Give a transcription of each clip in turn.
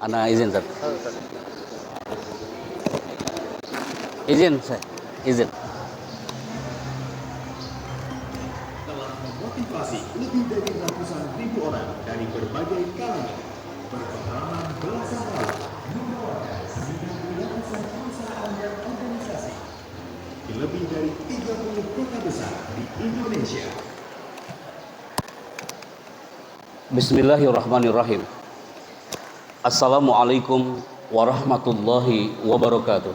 Ana izin, Ustaz. Izin, saya. Izin. Telah memotivasi lebih dari ratusan ribu orang dari berbagai kalangan. Berpengalaman belasan tahun membawakan 9 ratusan perusahaan dan organisasi di lebih dari 30 kota besar di Indonesia. Bismillahirrahmanirrahim. Assalamualaikum warahmatullahi wabarakatuh.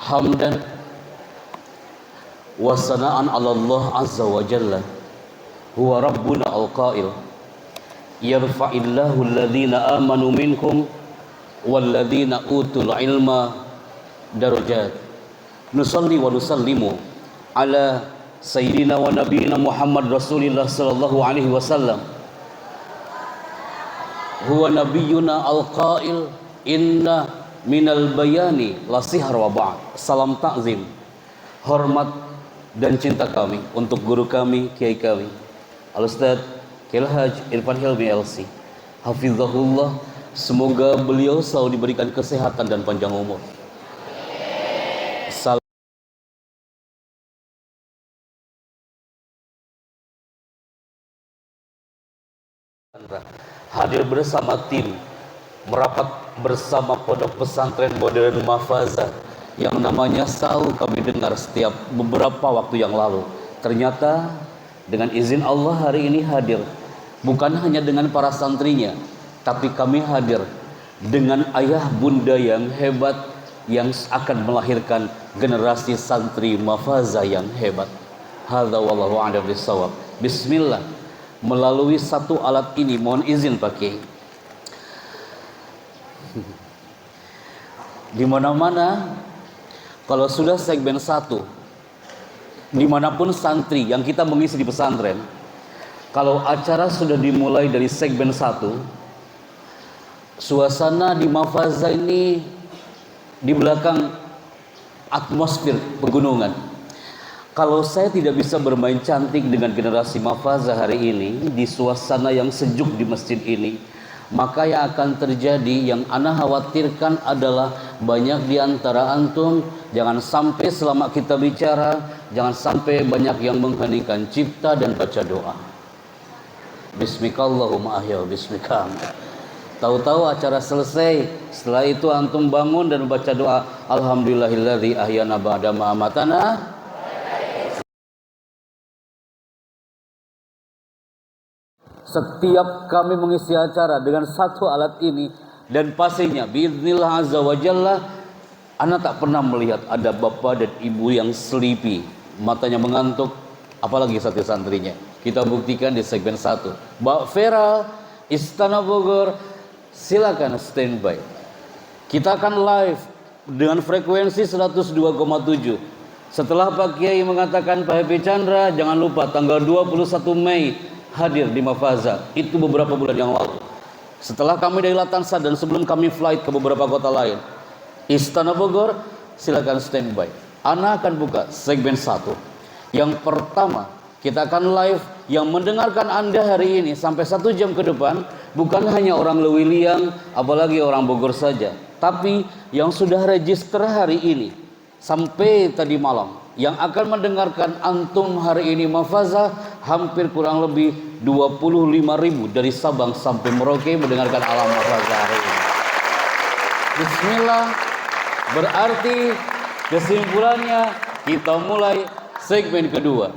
Hamdan wa sana'an 'ala Allah azza wa jalla. Huwa rabbuna al-qail. Yarfa'illahu alladhina amanu minkum walladhina utul ilma darajat. Nusalli wa nusallimu ala sayyidina wa nabiyina Muhammad Rasulillah sallallahu alaihi wasallam. Huwa nabiyyuna al-qail inna minal bayani la sihr wa ba'd. Salam takzim, hormat dan cinta kami untuk guru kami, kiai kami Al-Ustaz Kiai Haji Irfan Hilmi LC, hafizahullah. Semoga beliau selalu diberikan kesehatan dan panjang umur. Hadir bersama tim, merapat bersama pondok pesantren modern Mafaza yang namanya selalu kami dengar setiap beberapa waktu yang lalu. Ternyata dengan izin Allah hari ini hadir bukan hanya dengan para santrinya, tapi kami hadir dengan ayah bunda yang hebat yang akan melahirkan generasi santri Mafaza yang hebat. Hadza wallahu a'lam bissawab. Bismillah. Melalui satu alat ini, mohon izin Pak Kiai, di mana-mana kalau sudah segmen 1, dimanapun santri yang kita mengisi di pesantren, kalau acara sudah dimulai dari segmen 1, suasana di Mafaza ini di belakang atmosfer pegunungan. Kalau saya tidak bisa bermain cantik dengan generasi Mafaza hari ini di suasana yang sejuk di masjid ini, maka yang akan terjadi, yang ana khawatirkan adalah banyak di antara antum jangan sampai selama kita bicara, jangan sampai banyak yang mengheningkan cipta dan baca doa. Bismikallahumma ahya bismika. Tahu-tahu acara selesai, setelah itu antum bangun dan baca doa, alhamdulillahilladzi ahyana ba'da ma amatana. Setiap kami mengisi acara dengan satu alat ini, dan pastinya biiznillah azza wa jalla, ana tak pernah melihat ada bapak dan ibu yang sleepy, matanya mengantuk, apalagi satu santrinya. Kita buktikan di segmen 1. Mbak Vera, Istana Bogor, silakan standby. Kita akan live dengan frekuensi 102,7. Setelah Pak Kiai mengatakan Pak Happy Chandra, jangan lupa tanggal 21 Mei hadir di Mafaza. Itu beberapa bulan yang lalu. Setelah kami dari Latansa dan sebelum kami flight ke beberapa kota lain, Istana Bogor, silakan standby. Ana akan buka segmen 1. Yang pertama, kita akan live yang mendengarkan Anda hari ini sampai 1 jam ke depan, bukan hanya orang Lewiliang, apalagi orang Bogor saja, tapi yang sudah register hari ini sampai tadi malam, yang akan mendengarkan antum hari ini Mafaza, hampir kurang lebih 25.000 dari Sabang sampai Merauke mendengarkan alam Mafaza hari ini. Bismillah. Berarti kesimpulannya kita mulai segmen kedua.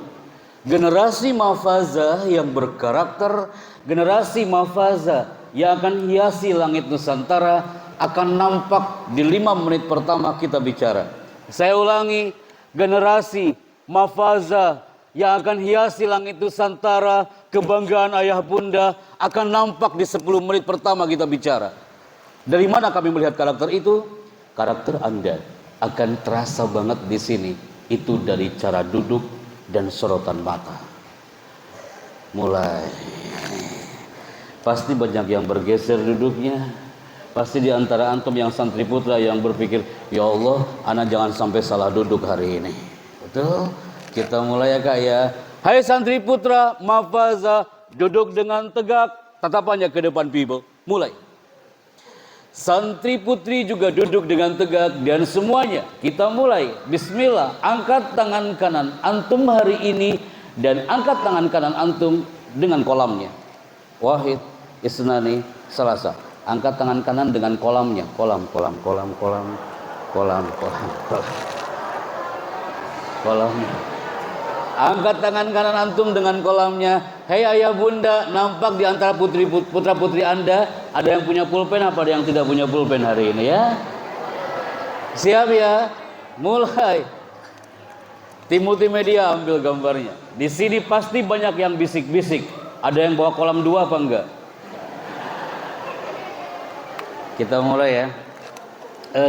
Generasi Mafaza yang berkarakter, generasi Mafaza yang akan hiasi langit Nusantara akan nampak di 5 menit pertama kita bicara. Saya ulangi, generasi Mafaza yang akan hiasi langit Nusantara, kebanggaan ayah bunda, akan nampak di 10 menit pertama kita bicara. Dari mana kami melihat karakter itu? Karakter Anda akan terasa banget di sini. Itu dari cara duduk dan sorotan mata. Mulai. Pasti banyak yang bergeser duduknya. Pasti di antara antum yang santri putra yang berpikir, ya Allah, ana jangan sampai salah duduk hari ini. Betul? Kita mulai ya Kak ya. Hai santri putra Mafaza, duduk dengan tegak, tatapannya ke depan people. Mulai. Santri putri juga duduk dengan tegak dan semuanya kita mulai. Bismillah, angkat tangan kanan antum hari ini dan angkat tangan kanan antum dengan kolamnya. Wahid, isnani, salasa. Angkat tangan kanan dengan kolamnya. Kolam. Angkat tangan kanan antum dengan kolamnya. Hei ayah bunda, nampak di antara putra putri anda ada yang punya pulpen apa ada yang tidak punya pulpen hari ini ya? Siap ya? Mulai. Tim multimedia ambil gambarnya. Di sini pasti banyak yang bisik-bisik. Ada yang bawa kolam 2 apa enggak? Kita mulai ya.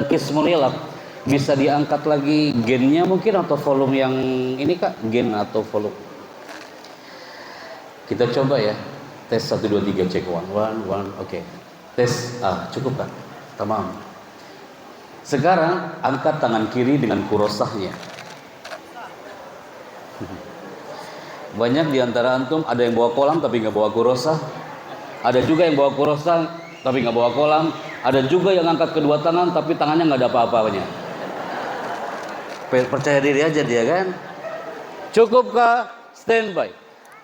Kismunilab. Bisa diangkat lagi gennya mungkin atau volume yang ini kak, gen atau volume. Kita coba ya. Tes 1 2 3 cek 1 1 oke. Tes cukup kak. Tamam. Sekarang angkat tangan kiri dengan kurosahnya. Banyak di antara antum ada yang bawa kolam tapi nggak bawa kurosah. Ada juga yang bawa kurosah tapi nggak bawa kolam. Ada juga yang angkat kedua tangan tapi tangannya nggak ada apa-apanya. Percaya diri aja dia kan. Cukupkah? Standby.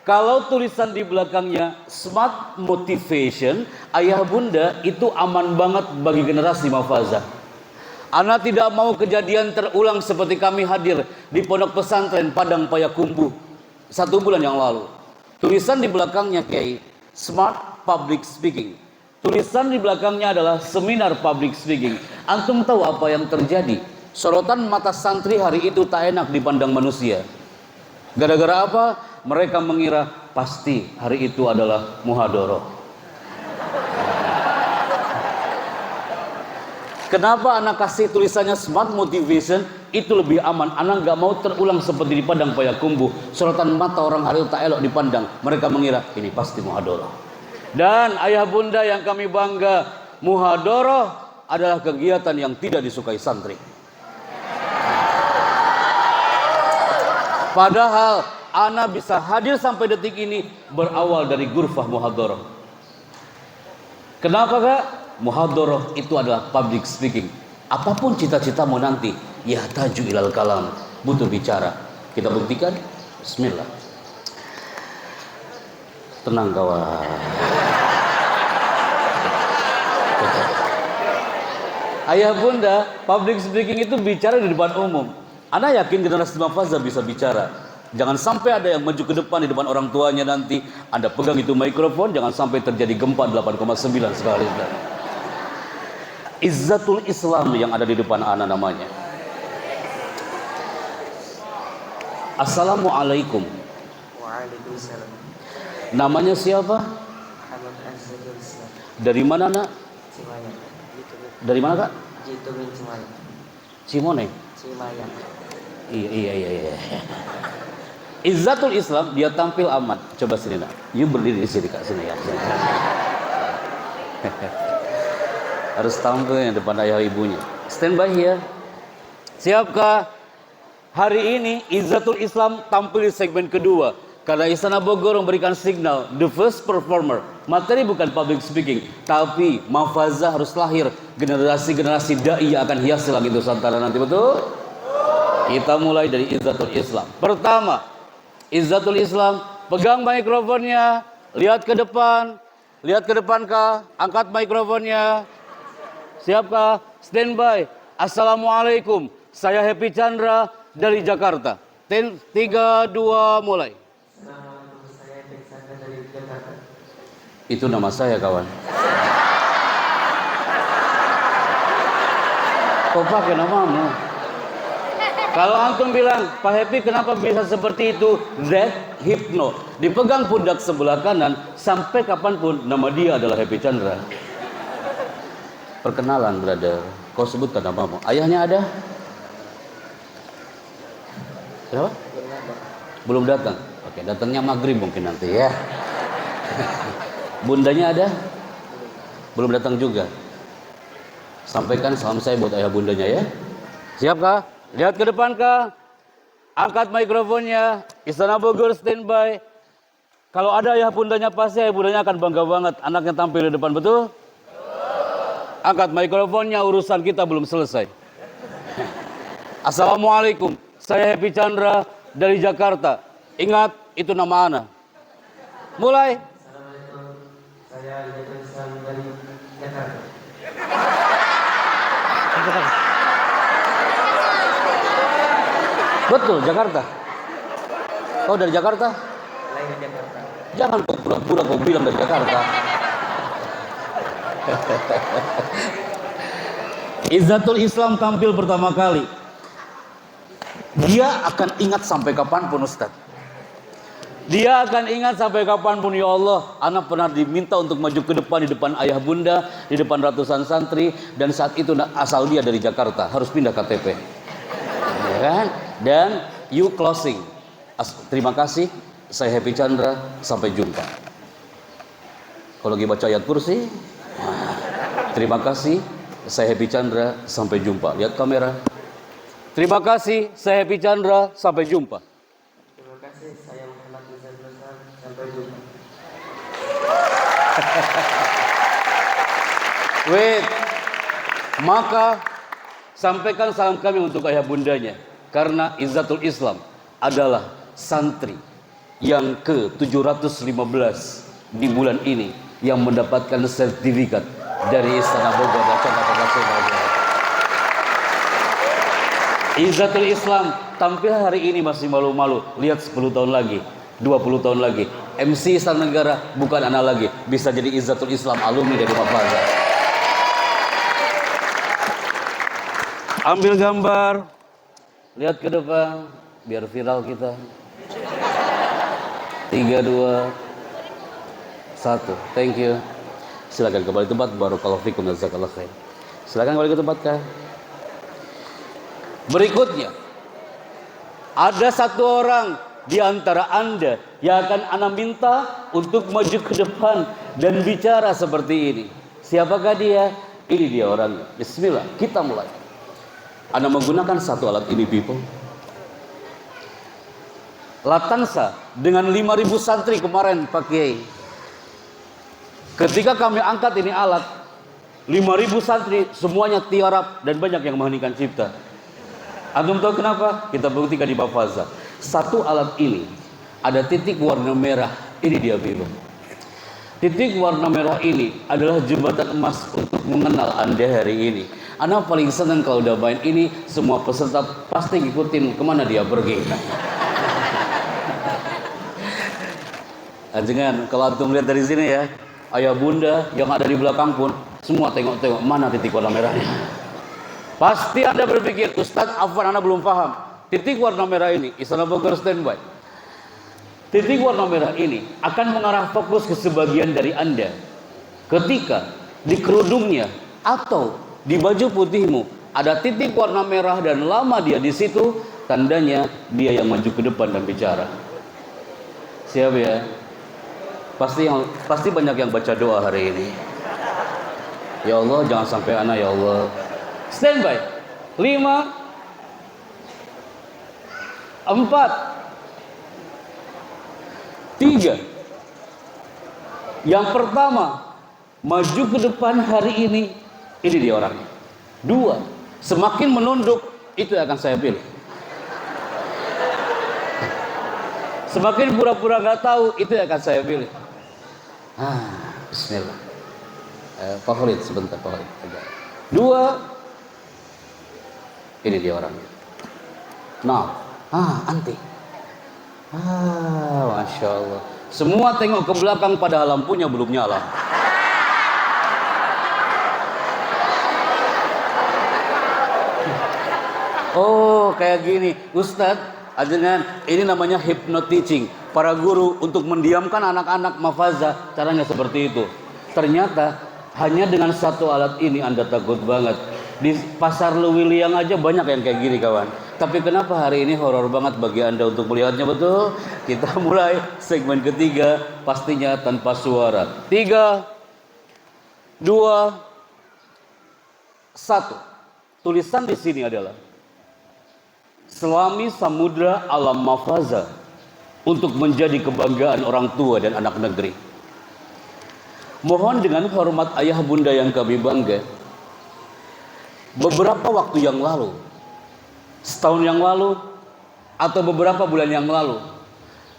Kalau tulisan di belakangnya smart motivation, ayah bunda itu aman banget bagi generasi Mafazah. Ana tidak mau kejadian terulang seperti kami hadir di pondok pesantren Padang Payakumbuh 1 bulan yang lalu. Tulisan di belakangnya Kiai, smart public speaking. Tulisan di belakangnya adalah seminar public speaking. Antum tahu apa yang terjadi? Sorotan mata santri hari itu tak enak dipandang manusia. Gara-gara apa? Mereka mengira pasti hari itu adalah muhadharah. Kenapa anak kasih tulisannya smart motivation? Itu lebih aman. Anak gak mau terulang seperti di Padang Payakumbuh. Sorotan mata orang hari itu tak elok dipandang. Mereka mengira ini pasti muhadharah. Dan ayah bunda yang kami bangga, muhadharah adalah kegiatan yang tidak disukai santri. Padahal ana bisa hadir sampai detik ini berawal dari ghurfah muhadharah. Kenapa kak? Muhadharah itu adalah public speaking. Apapun cita-citamu nanti, yahtaju ilal kalam, butuh bicara. Kita buktikan. Bismillah. Tenang kawan. Ayah bunda, public speaking itu bicara di depan umum. Ana yakin generasi Mafazah bisa bicara. Jangan sampai ada yang maju ke depan di depan orang tuanya nanti. Anda pegang itu mikrofon, jangan sampai terjadi gempa 8,9 sekali. Izzatul Islam yang ada di depan ana namanya. Assalamualaikum. Waalaikumsalam. Namanya siapa? Ahmad Azzatul Islam. Dari mana nak? Cimayan. Dari mana kak? Jitu min Cimayan. Cimone. Cimayan. Iya. Izzatul Islam, dia tampil aman. Coba sini nak. You berdiri di sini kak, sini ya. Harus tampil di depan ayah ibunya. Stand by here. Siapkah? Hari ini Izzatul Islam tampil di segmen kedua. Karena Istana Bogor memberikan signal, the first performer. Materi bukan public speaking, tapi Mafazah harus lahir. Generasi-generasi da'i yang akan hiasi langit Nusantara nanti, betul? Kita mulai dari Izzatul Islam. Pertama, Izzatul Islam, pegang mikrofonnya, lihat ke depan kah? Angkat mikrofonnya. Siapkah? Standby. Assalamualaikum. Saya Happy Chandra dari Jakarta. 3, 2, mulai. Assalamualaikum, saya Happy Chandra dari Jakarta. Itu nama saya kawan. Kok pakai namamu? Kalau antum bilang, Pak Happy kenapa bisa seperti itu? That Hypno. Dipegang pundak sebelah kanan, sampai kapanpun nama dia adalah Happy Chandra. Perkenalan, brother. Kau sebutkan namamu. Ayahnya ada? Siapa? Belum datang. Oke, datangnya maghrib mungkin nanti ya. Bundanya ada? Belum datang juga. Sampaikan salam saya buat ayah bundanya ya. Siapkah? Lihat ke depan kah? Angkat mikrofonnya. Istana Bogor standby. Kalau ada ayah bundanya pasti ayah bundanya akan bangga banget anaknya tampil di depan, betul? Angkat mikrofonnya, urusan kita belum selesai. Assalamualaikum, saya Happy Chandra dari Jakarta. Ingat, itu nama ana. Mulai. Assalamualaikum, saya Happy Chandra dari Jakarta. Betul, Jakarta. Kau dari Jakarta? Lain di Jakarta. Jangan kau pura-pura kau bilang dari Jakarta. Izzatul Islam tampil pertama kali. Dia akan ingat sampai kapanpun, Ustaz. Dia akan ingat sampai kapanpun, ya Allah, anak pernah diminta untuk maju ke depan di depan ayah bunda, di depan ratusan santri, dan saat itu asal dia dari Jakarta, harus pindah KTP. Ya kan? Dan you closing. Terima kasih, saya Happy Chandra, sampai jumpa. Kalau lagi baca ayat kursi, terima kasih, saya Happy Chandra, sampai jumpa. Lihat kamera. Terima kasih, saya Happy Chandra, sampai jumpa. Terima kasih, saya Muhammad Izan Ruslan. Sampai jumpa. Wait. Maka sampaikan salam kami untuk ayah bundanya, karena Izzatul Islam adalah santri yang ke-715 di bulan ini yang mendapatkan sertifikat dari Istana Bogor dan Jakarta Nasional. Izzatul Islam tampil hari ini masih malu-malu. Lihat 10 tahun lagi, 20 tahun lagi, MC Istana Negara bukan anak lagi, bisa jadi Izzatul Islam alumni dari Mafaza. Ambil gambar, lihat ke depan, biar viral kita. 3, 2, 1. Thank you. Silakan kembali tempat. Barakallahu fikum, jazakallahu khair. Silakan kembali ke tempat, Kak. Berikutnya, ada satu orang di antara Anda yang akan Anda minta untuk maju ke depan dan bicara seperti ini. Siapakah dia? Ini dia orangnya. Bismillah, kita mulai. Anda menggunakan satu alat ini, people. Latansa dengan 5.000 santri kemarin, Pak Kiai. Ketika kami angkat ini alat, 5.000 santri semuanya tiarap dan banyak yang mengheningkan cipta. Antum tahu kenapa? Kita buktikan di Mafaza. Satu alat ini ada titik warna merah. Ini dia, biru. Titik warna merah ini adalah jembatan emas untuk mengenal Anda hari ini. Anda paling senang kalau udah main ini, semua peserta pasti ngikutin kemana dia pergi. Jangan, kalau antum lihat dari sini ya, ayah bunda yang ada di belakang pun semua tengok-tengok mana titik warna merahnya. Pasti Anda berpikir, Ustaz, afwan Anda belum paham. Titik warna merah ini, Istana Bogor standby. Titik warna merah ini akan mengarah fokus ke sebagian dari Anda. Ketika di kerudungnya atau di baju putihmu ada titik warna merah dan lama dia di situ, tandanya dia yang maju ke depan dan bicara. Siap ya? Pasti banyak yang baca doa hari ini. Ya Allah, jangan sampai anak, ya Allah. Standby. 5, 4, 3. Yang pertama, maju ke depan hari ini dia orangnya. 2, semakin menunduk, itu yang akan saya pilih. Semakin pura-pura nggak tahu, itu yang akan saya pilih. Bismillah. Pak Khalid, sebentar Pak Khalid. 2, ini dia orangnya. Nah, anti. Masya Allah. Semua tengok ke belakang padahal lampunya belum nyala. Oh, kayak gini. Ustadz, ajangan ini namanya hypnoteaching. Para guru untuk mendiamkan anak-anak Mafaza, caranya seperti itu. Ternyata hanya dengan satu alat ini Anda takut banget. Di pasar Lewiliang aja banyak yang kayak gini, kawan. Tapi kenapa hari ini horor banget bagi Anda untuk melihatnya, betul? Kita mulai segmen ketiga, pastinya tanpa suara. 3, 2, 1. Tulisan di sini adalah Selami Samudra Alam Mafaza untuk menjadi kebanggaan orang tua dan anak negeri. Mohon dengan hormat ayah bunda yang kami bangga, beberapa waktu yang lalu, setahun yang lalu, atau beberapa bulan yang lalu,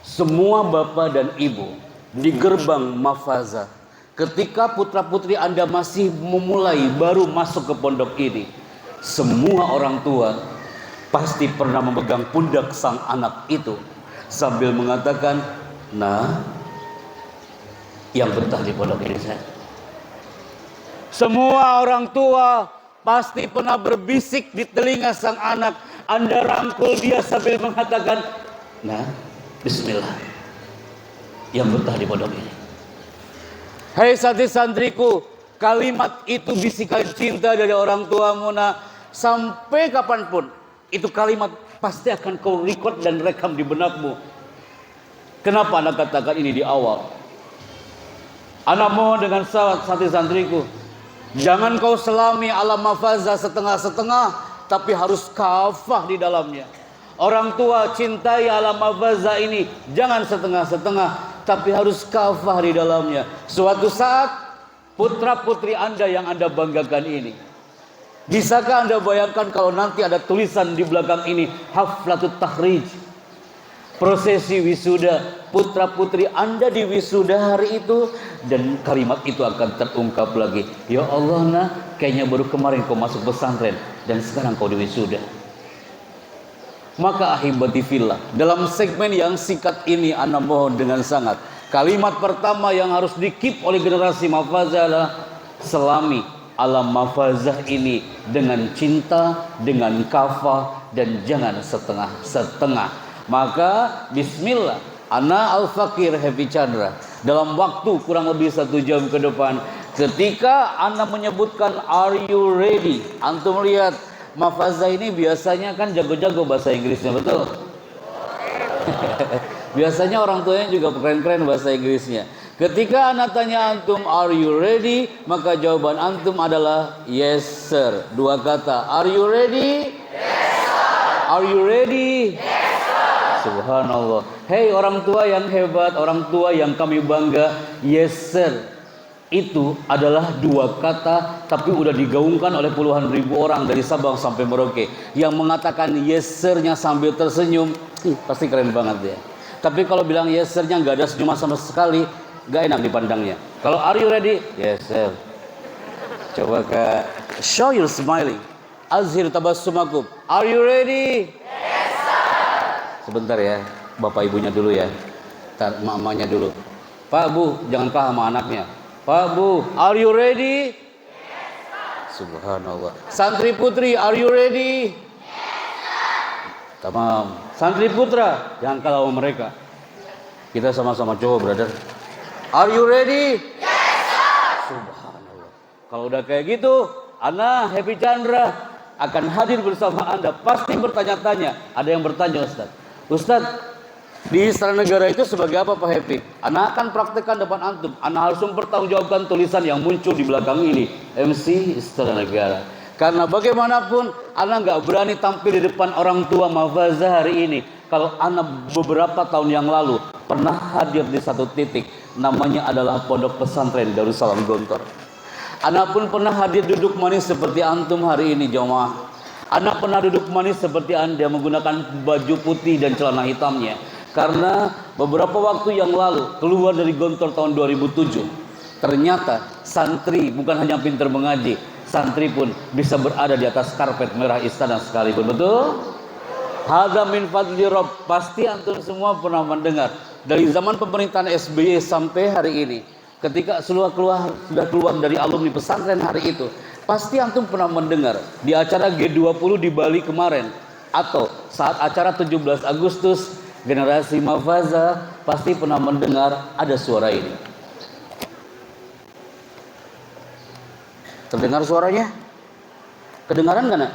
semua bapak dan ibu di gerbang Mafaza, ketika putra-putri Anda masih memulai baru masuk ke pondok ini, semua orang tua pasti pernah memegang pundak sang anak itu sambil mengatakan, "Nah, yang betah di pondok ini saya." Semua orang tua pasti pernah berbisik di telinga sang anak. Anda rangkul dia sambil mengatakan, "Nah, bismillah, yang betah di pondok ini." Hei santri-santriku, kalimat itu bisikan cinta dari orang tuamu, nak. Sampai kapanpun, itu kalimat pasti akan kau record dan rekam di benakmu. Kenapa anak katakan ini di awal? Anak mohon dengan santri-santriku, jangan kau selami alam Mafaza setengah-setengah, tapi harus kafah di dalamnya. Orang tua cintai alam Mafaza ini, jangan setengah-setengah, tapi harus kafah di dalamnya. Suatu saat, putra-putri Anda yang Anda banggakan ini, bisakah Anda bayangkan kalau nanti ada tulisan di belakang ini, Haflatut Takhrij, prosesi wisuda, putra-putri Anda di wisuda hari itu, dan kalimat itu akan terungkap lagi. Ya Allah, nah, kayaknya baru kemarin kau masuk pesantren dan sekarang kau di wisuda. Maka ahibati fillah, dalam segmen yang singkat ini ana mohon dengan sangat, kalimat pertama yang harus di-keep oleh generasi Mafazah adalah selami alam Mafazah ini dengan cinta, dengan kafah, dan jangan setengah-setengah. Maka bismillah, ana Al-Fakir Happy Chandra, dalam waktu kurang lebih 1 jam ke depan, ketika ana menyebutkan are you ready, antum lihat Mafazah ini biasanya kan jago-jago bahasa Inggrisnya, betul? Biasanya orang tuanya juga keren-keren bahasa Inggrisnya. Ketika anak tanya antum are you ready, maka jawaban antum adalah yes sir. 2 kata, are you ready? Yes sir. Are you ready? Yes. Subhanallah. Hei orang tua yang hebat, orang tua yang kami bangga, yes sir itu adalah 2 kata, tapi udah digaungkan oleh puluhan ribu orang dari Sabang sampai Merauke. Yang mengatakan yes sir-nya sambil tersenyum, pasti keren banget ya. Tapi kalau bilang yes sir-nya nggak ada senyuman sama sekali, nggak enak dipandangnya. Kalau are you ready? Yes sir. Coba ke show your smiling, azhir tabassumakum. Are you ready? Sebentar ya, bapak ibunya dulu ya, ntar mamanya dulu. Pak Bu, jangan kalah sama anaknya. Pak Bu, are you ready? Yes, subhanallah. Santri putri, are you ready? Yes, tamam. Santri putra, jangan kalah sama mereka. Kita sama-sama coba, brother. Are you ready? Yes, subhanallah. Kalau udah kayak gitu, ana Happy Chandra akan hadir bersama Anda. Pasti bertanya-tanya. Ada yang bertanya, Ustadz, di Istana Negara itu sebagai apa Pak Happy? Ana akan praktekkan depan antum. Ana harus mempertanggungjawabkan tulisan yang muncul di belakang ini, MC Istana Negara. Karena bagaimanapun ana nggak berani tampil di depan orang tua Mafazah hari ini. Kalau ana beberapa tahun yang lalu pernah hadir di satu titik, namanya adalah Pondok Pesantren Darussalam Gontor. Ana pun pernah hadir duduk manis seperti antum hari ini, jamaah. Anak pernah duduk manis seperti Anda menggunakan baju putih dan celana hitamnya. Karena beberapa waktu yang lalu keluar dari Gontor tahun 2007, ternyata santri bukan hanya pintar mengaji, santri pun bisa berada di atas karpet merah istana sekalipun, betul? Hadza min fadli Rabb. Pasti antum semua pernah mendengar dari zaman pemerintahan SBY sampai hari ini, ketika sudah keluar dari alumni pesantren hari itu, pasti antum pernah mendengar di acara G20 di Bali kemarin, atau saat acara 17 Agustus, generasi Mafazah pasti pernah mendengar ada suara ini. Terdengar suaranya? Kedengaran nggak, nak?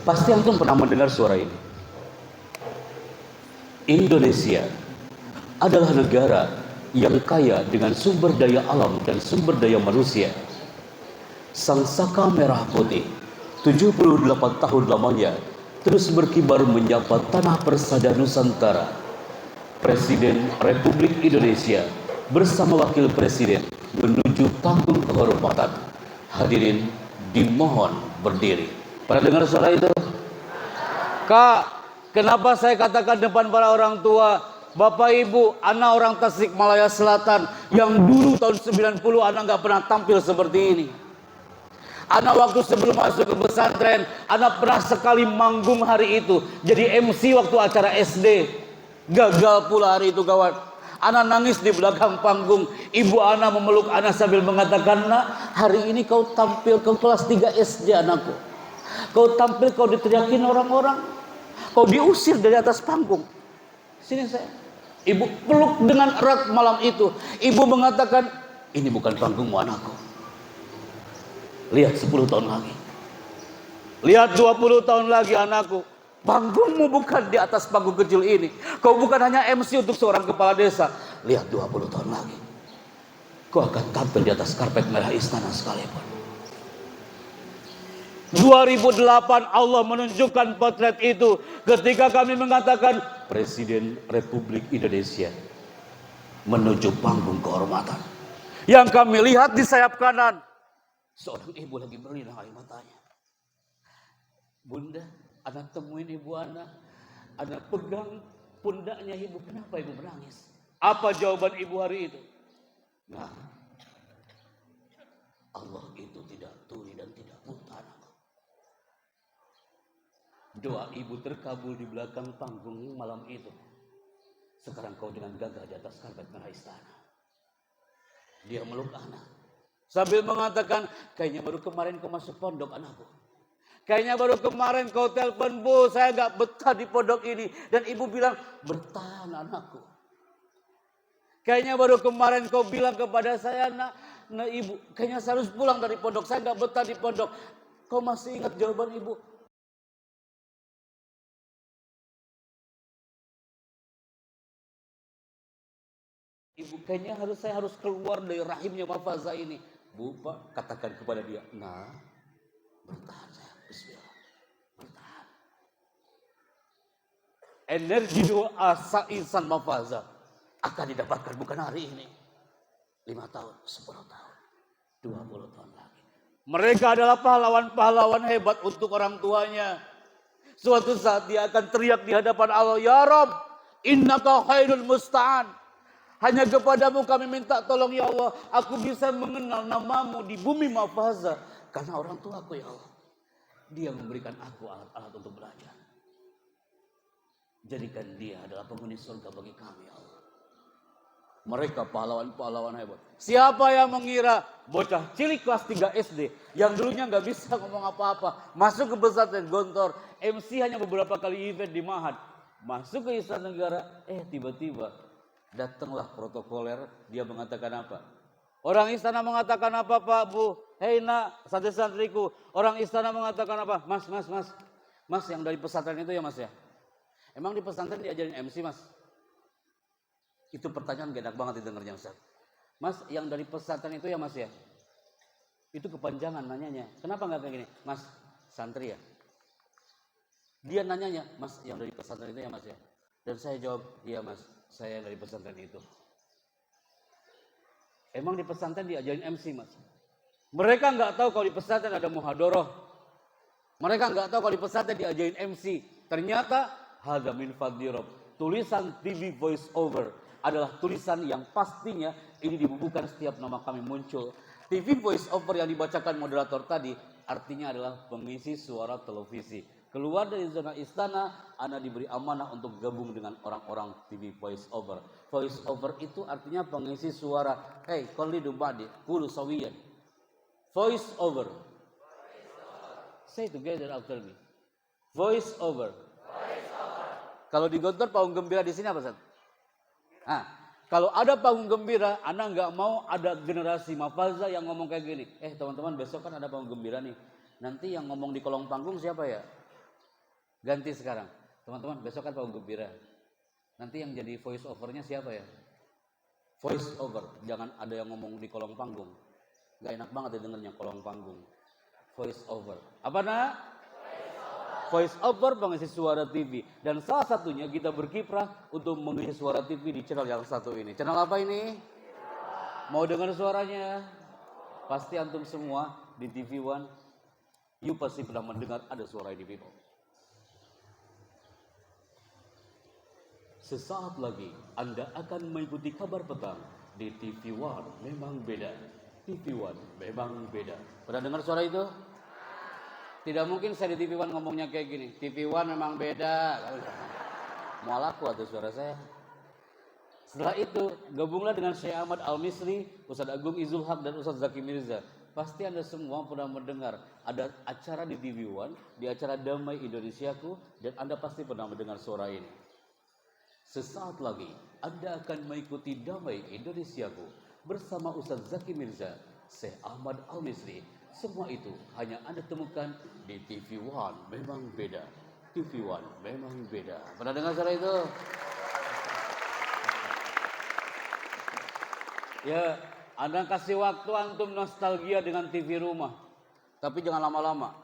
Pasti antum pernah mendengar suara ini. Indonesia adalah negara yang kaya dengan sumber daya alam dan sumber daya manusia. Sang Saka Merah Putih 78 tahun lamanya terus berkibar menyapa tanah persada Nusantara. Presiden Republik Indonesia bersama Wakil Presiden menuju panggung kehormatan. Hadirin dimohon berdiri. Pada dengar suara itu? Kak, kenapa saya katakan depan para orang tua, Bapak Ibu, anak orang Tasikmalaya Selatan yang dulu tahun 90 anak nggak pernah tampil seperti ini. Anak waktu sebelum masuk ke pesantren, anak pernah sekali manggung hari itu, jadi MC waktu acara SD. Gagal pula hari itu kawan. Anak nangis di belakang panggung. Ibu anak memeluk anak sambil mengatakan, "Nak, hari ini kau tampil ke kelas 3 SD anakku. Kau tampil, kau diteriakin orang-orang. Kau diusir dari atas panggung. Sini saya." Ibu peluk dengan erat malam itu. Ibu mengatakan, "Ini bukan panggungmu anakku. Lihat 10 tahun lagi. Lihat 20 tahun lagi anakku. Panggungmu bukan di atas panggung kecil ini. Kau bukan hanya MC untuk seorang kepala desa. Lihat 20 tahun lagi. Kau akan tampil di atas karpet merah istana sekalipun." 2008 Allah menunjukkan potret itu ketika kami mengatakan Presiden Republik Indonesia menuju panggung kehormatan. Yang kami lihat di sayap kanan, seorang ibu lagi berlinang air matanya. "Bunda, anak temuin ibu anak pegang pundaknya ibu. Kenapa ibu menangis?" Apa jawaban ibu hari itu? "Nah, Allah itu tidak tuli dan tidak buta anak. Doa ibu terkabul di belakang panggung malam itu. Sekarang kau dengan gagah di atas karpet merah istana." Dia meluk anak sambil mengatakan, "Kayaknya baru kemarin kau masuk pondok anakku. Kayaknya baru kemarin kau telepon, Bu, saya gak betah di pondok ini." Dan ibu bilang, "Bertahan anakku. Kayaknya baru kemarin kau bilang kepada saya, nak ibu, kayaknya saya harus pulang dari pondok. Saya gak betah di pondok." Kau masih ingat jawaban ibu? "Ibu, kayaknya saya harus keluar dari rahimnya Mafaza ini." Bu, Pak, katakan kepada dia, "Nah, bertahan saya. Bismillah. Bertahan." Energi doa insan Mafaza akan didapatkan bukan hari ini. 5 tahun, 10 tahun, 20 tahun lagi. Mereka adalah pahlawan-pahlawan hebat untuk orang tuanya. Suatu saat dia akan teriak di hadapan Allah, "Ya Rabb, innaka khairul musta'an. Hanya kepadamu kami minta tolong ya Allah. Aku bisa mengenal namamu di bumi Mafaza karena orang tuaku ya Allah. Dia memberikan aku alat-alat untuk belajar. Jadikan dia adalah penghuni surga bagi kami ya Allah." Mereka pahlawan-pahlawan hebat. Siapa yang mengira bocah cilik kelas 3 SD yang dulunya nggak bisa ngomong apa-apa, masuk ke pesantren Gontor, MC hanya beberapa kali event di Mahat, masuk ke Istana Negara, tiba-tiba datanglah protokoler. Dia mengatakan apa? Orang istana mengatakan apa, Pak, Bu? "Hei nak, santri-santriku." Orang istana mengatakan apa? Mas yang dari pesantren itu ya Mas ya? Emang di pesantren diajarin MC Mas? Itu pertanyaan gak enak banget didengarnya Ustaz. "Mas yang dari pesantren itu ya Mas ya?" Itu kepanjangan nanyanya. Kenapa gak kayak gini? "Mas, santri ya?" Dia nanyanya, "Mas yang dari pesantren itu ya Mas ya?" Dan saya jawab, "Iya Mas, saya dari pesantren itu." Emang di pesantren diajarin MC Mas? Mereka nggak tahu kalau di pesantren ada muhadoroh. Mereka nggak tahu kalau di pesantren diajarin MC. Ternyata hadza min fadli Rabb. Tulisan TV voice over adalah tulisan yang pastinya ini dibubuhkan setiap nama kami muncul. TV voice over yang dibacakan moderator tadi artinya adalah pengisi suara televisi. Keluar dari zona istana, Anda diberi amanah untuk gabung dengan orang-orang TV voice over. Voice over itu artinya pengisi suara. Hey, qalidu ba'di, qulu sawiyan. Voice over. Say together after me. Voice over. Kalau di Gontor panggung gembira di sini apa, Ustaz? Kalau ada panggung gembira, Anda nggak mau ada generasi Mafaza yang ngomong kayak gini. Teman-teman, besok kan ada panggung gembira nih. Nanti yang ngomong di kolong panggung siapa ya? Ganti sekarang. Teman-teman, besok kan panggung gembira. Nanti yang jadi voice overnya siapa ya? Voice over. Jangan ada yang ngomong di kolong panggung. Gak enak banget ya dengernya kolong panggung. Voice over. Apa nak? Voice over mengisi suara TV. Dan salah satunya kita berkiprah untuk mengisi suara TV di channel yang satu ini. Channel apa ini? Mau dengar suaranya? Pasti antum semua di TV One, you pasti pernah mendengar ada suara ini, people. Sesaat lagi Anda akan mengikuti kabar petang di TV One. Memang beda. TV One memang beda. Pernah dengar suara itu? Tidak mungkin saya di TV One ngomongnya kayak gini. TV One memang beda. Mau laku atau suara saya? Setelah itu gabunglah dengan Syekh Ahmad Al-Misri, Ustadz Agung Izul Haq dan Ustadz Zaki Mirza. Pasti Anda semua pernah mendengar ada acara di TV One, di acara Damai Indonesiaku, dan Anda pasti pernah mendengar suara ini. Sesaat lagi Anda akan mengikuti Damai Indonesiaku bersama Ustadz Zaki Mirza, Syekh Ahmad Al-Misri. Semua itu hanya Anda temukan di TV One. Memang beda. TV One memang beda. Pernah dengar suara itu? Ya, Anda kasih waktu antum nostalgia dengan TV rumah. Tapi jangan lama-lama.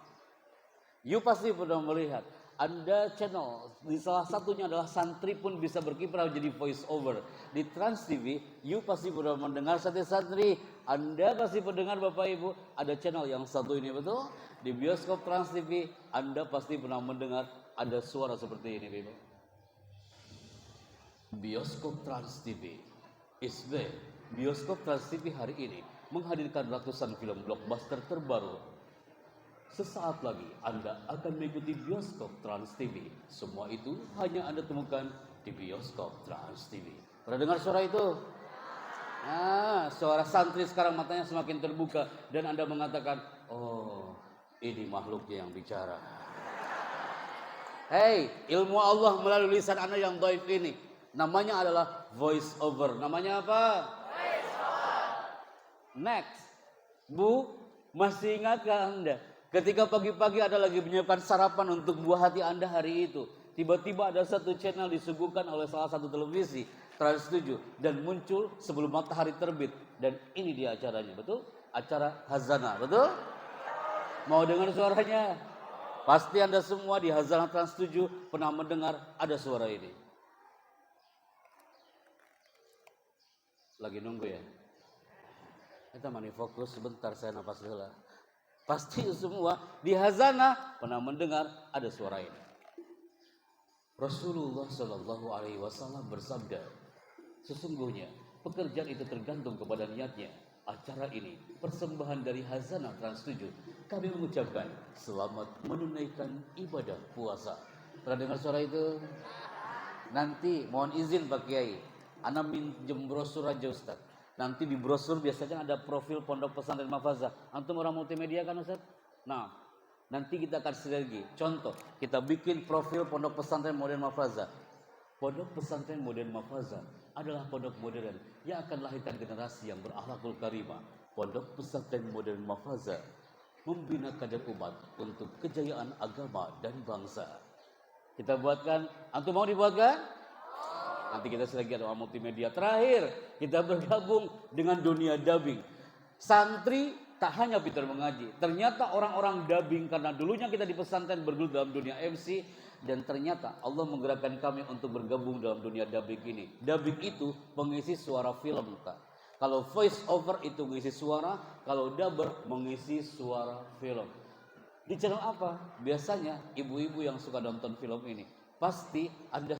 You pasti pernah melihat ada channel, di salah satunya adalah santri pun bisa berkiprah jadi voice over. Di Trans TV, you pasti pernah mendengar santri-santri. Anda pasti mendengar Bapak Ibu, ada channel yang satu ini, betul? Di bioskop Trans TV, Anda pasti pernah mendengar ada suara seperti ini, Bapak. Bioskop Trans TV is back. Bioskop Trans TV hari ini menghadirkan ratusan film blockbuster terbaru. Sesaat lagi Anda akan mengikuti Bioskop Trans TV. Semua itu hanya Anda temukan di Bioskop Trans TV. Pernah dengar suara itu? Nah, suara santri sekarang matanya semakin terbuka dan Anda mengatakan, oh, ini makhluknya yang bicara. Hei, ilmu Allah melalui lisan Anda yang dhaif ini, namanya adalah voice over. Namanya apa? Voice over. Next. Bu, masih ingatkah Anda? Ketika pagi-pagi Anda lagi menyiapkan sarapan untuk buah hati Anda hari itu, tiba-tiba ada satu channel disuguhkan oleh salah satu televisi, Trans 7, dan muncul sebelum matahari terbit. Dan ini dia acaranya, betul? Acara Hazana, betul? Mau dengar suaranya? Pasti Anda semua di Hazana Trans 7 pernah mendengar ada suara ini. Lagi nunggu ya? Kita mani fokus sebentar, saya napas dulu. Pasti semua di Hazana pernah mendengar ada suara ini. Rasulullah Shallallahu Alaihi Wasallam bersabda, sesungguhnya pekerjaan itu tergantung kepada niatnya. Acara ini persembahan dari Hazana Trans 7. Kami mengucapkan selamat menunaikan ibadah puasa. Pernah dengar suara itu? Nanti mohon izin Pak Kiai, ana minjem brosur aja Ustaz. Nanti di brosur biasanya ada profil Pondok Pesantren Mahfazah. Antum orang multimedia kan Ustaz? Nah, nanti kita akan sinergi. Contoh, kita bikin profil Pondok Pesantren Modern Mahfazah. Pondok Pesantren Modern Mahfazah adalah pondok modern yang akan lahirkan generasi yang berakhlakul karimah. Pondok Pesantren Modern Mahfazah membina kader umat untuk kejayaan agama dan bangsa. Kita buatkan, antum mau dibuatkan? Nanti kita selagi ada multimedia. Terakhir, kita bergabung dengan dunia dubbing. Santri tak hanya pintar mengaji. Ternyata orang-orang dubbing, karena dulunya kita di pesantren bergelut dalam dunia MC. Dan ternyata Allah menggerakkan kami untuk bergabung dalam dunia dubbing ini. Dubbing itu mengisi suara film. Kalau voice over itu mengisi suara, kalau dubber mengisi suara film. Di channel apa? Biasanya ibu-ibu yang suka nonton film ini, pasti Anda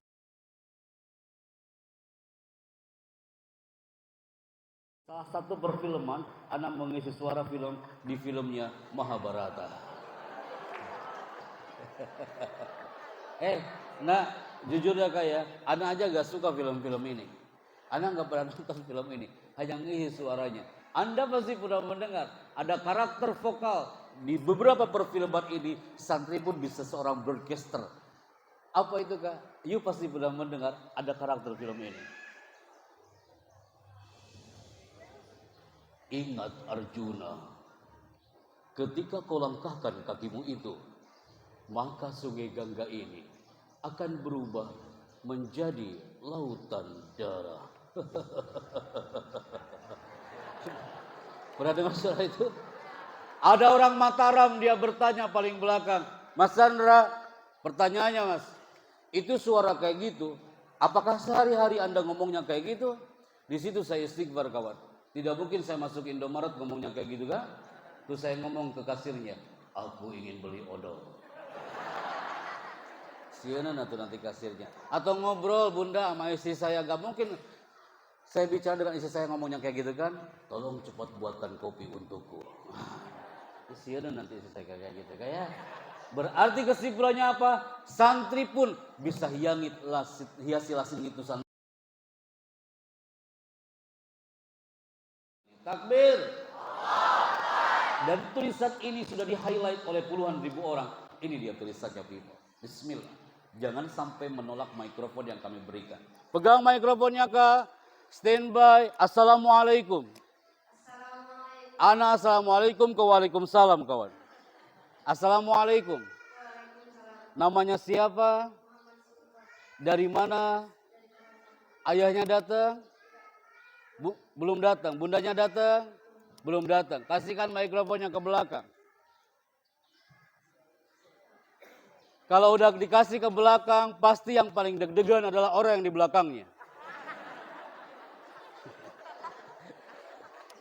salah satu perfilman, anak mengisi suara film di filmnya Mahabharata. Nah, jujur ya kak ya, anak aja gak suka film-film ini. Anak gak pernah nonton film ini, hanya ngisi suaranya. Anda pasti pernah mendengar ada karakter vokal di beberapa perfilman ini. Santri pun bisa seorang broadcaster. Apa itu kak? You pasti pernah mendengar ada karakter film ini. Ingat Arjuna, ketika kau langkahkan kakimu itu, maka sungai Gangga ini akan berubah menjadi lautan darah. Pernah dengar suara itu? Ada orang Mataram, dia bertanya paling belakang, Mas Chandra, Pertanyaannya Mas, itu suara kayak gitu, apakah sehari-hari Anda ngomongnya kayak gitu? Di situ saya istighfar kawan. Tidak mungkin saya masuk Indomaret ngomongnya kayak gitu kan? Terus saya ngomong ke kasirnya, aku ingin beli odol. Siana tuh nanti kasirnya. Atau ngobrol bunda sama istri saya, gak mungkin saya bicara dengan istri saya ngomongnya kayak gitu kan? Tolong cepat buatkan kopi untukku. Siana nanti istri saya kayak gitu kayak. Berarti kesimpulannya apa? Santri pun bisa hiasi langit Nusantara. Takbir. Dan tulisan ini sudah di-highlight oleh puluhan ribu orang. Ini dia tulisannya people. Bismillah. Jangan sampai menolak mikrofon yang kami berikan. Pegang mikrofonnya Kak. Standby. Assalamualaikum. Assalamualaikum. Ana assalamualaikum ke waalaikumsalam kawan. Assalamualaikum. Namanya siapa? Dari mana? Ayahnya datang? Belum datang. Bundanya datang? Belum datang. Kasihkan mikrofonnya ke belakang. Kalau udah dikasih ke belakang, pasti yang paling deg-degan adalah orang yang di belakangnya.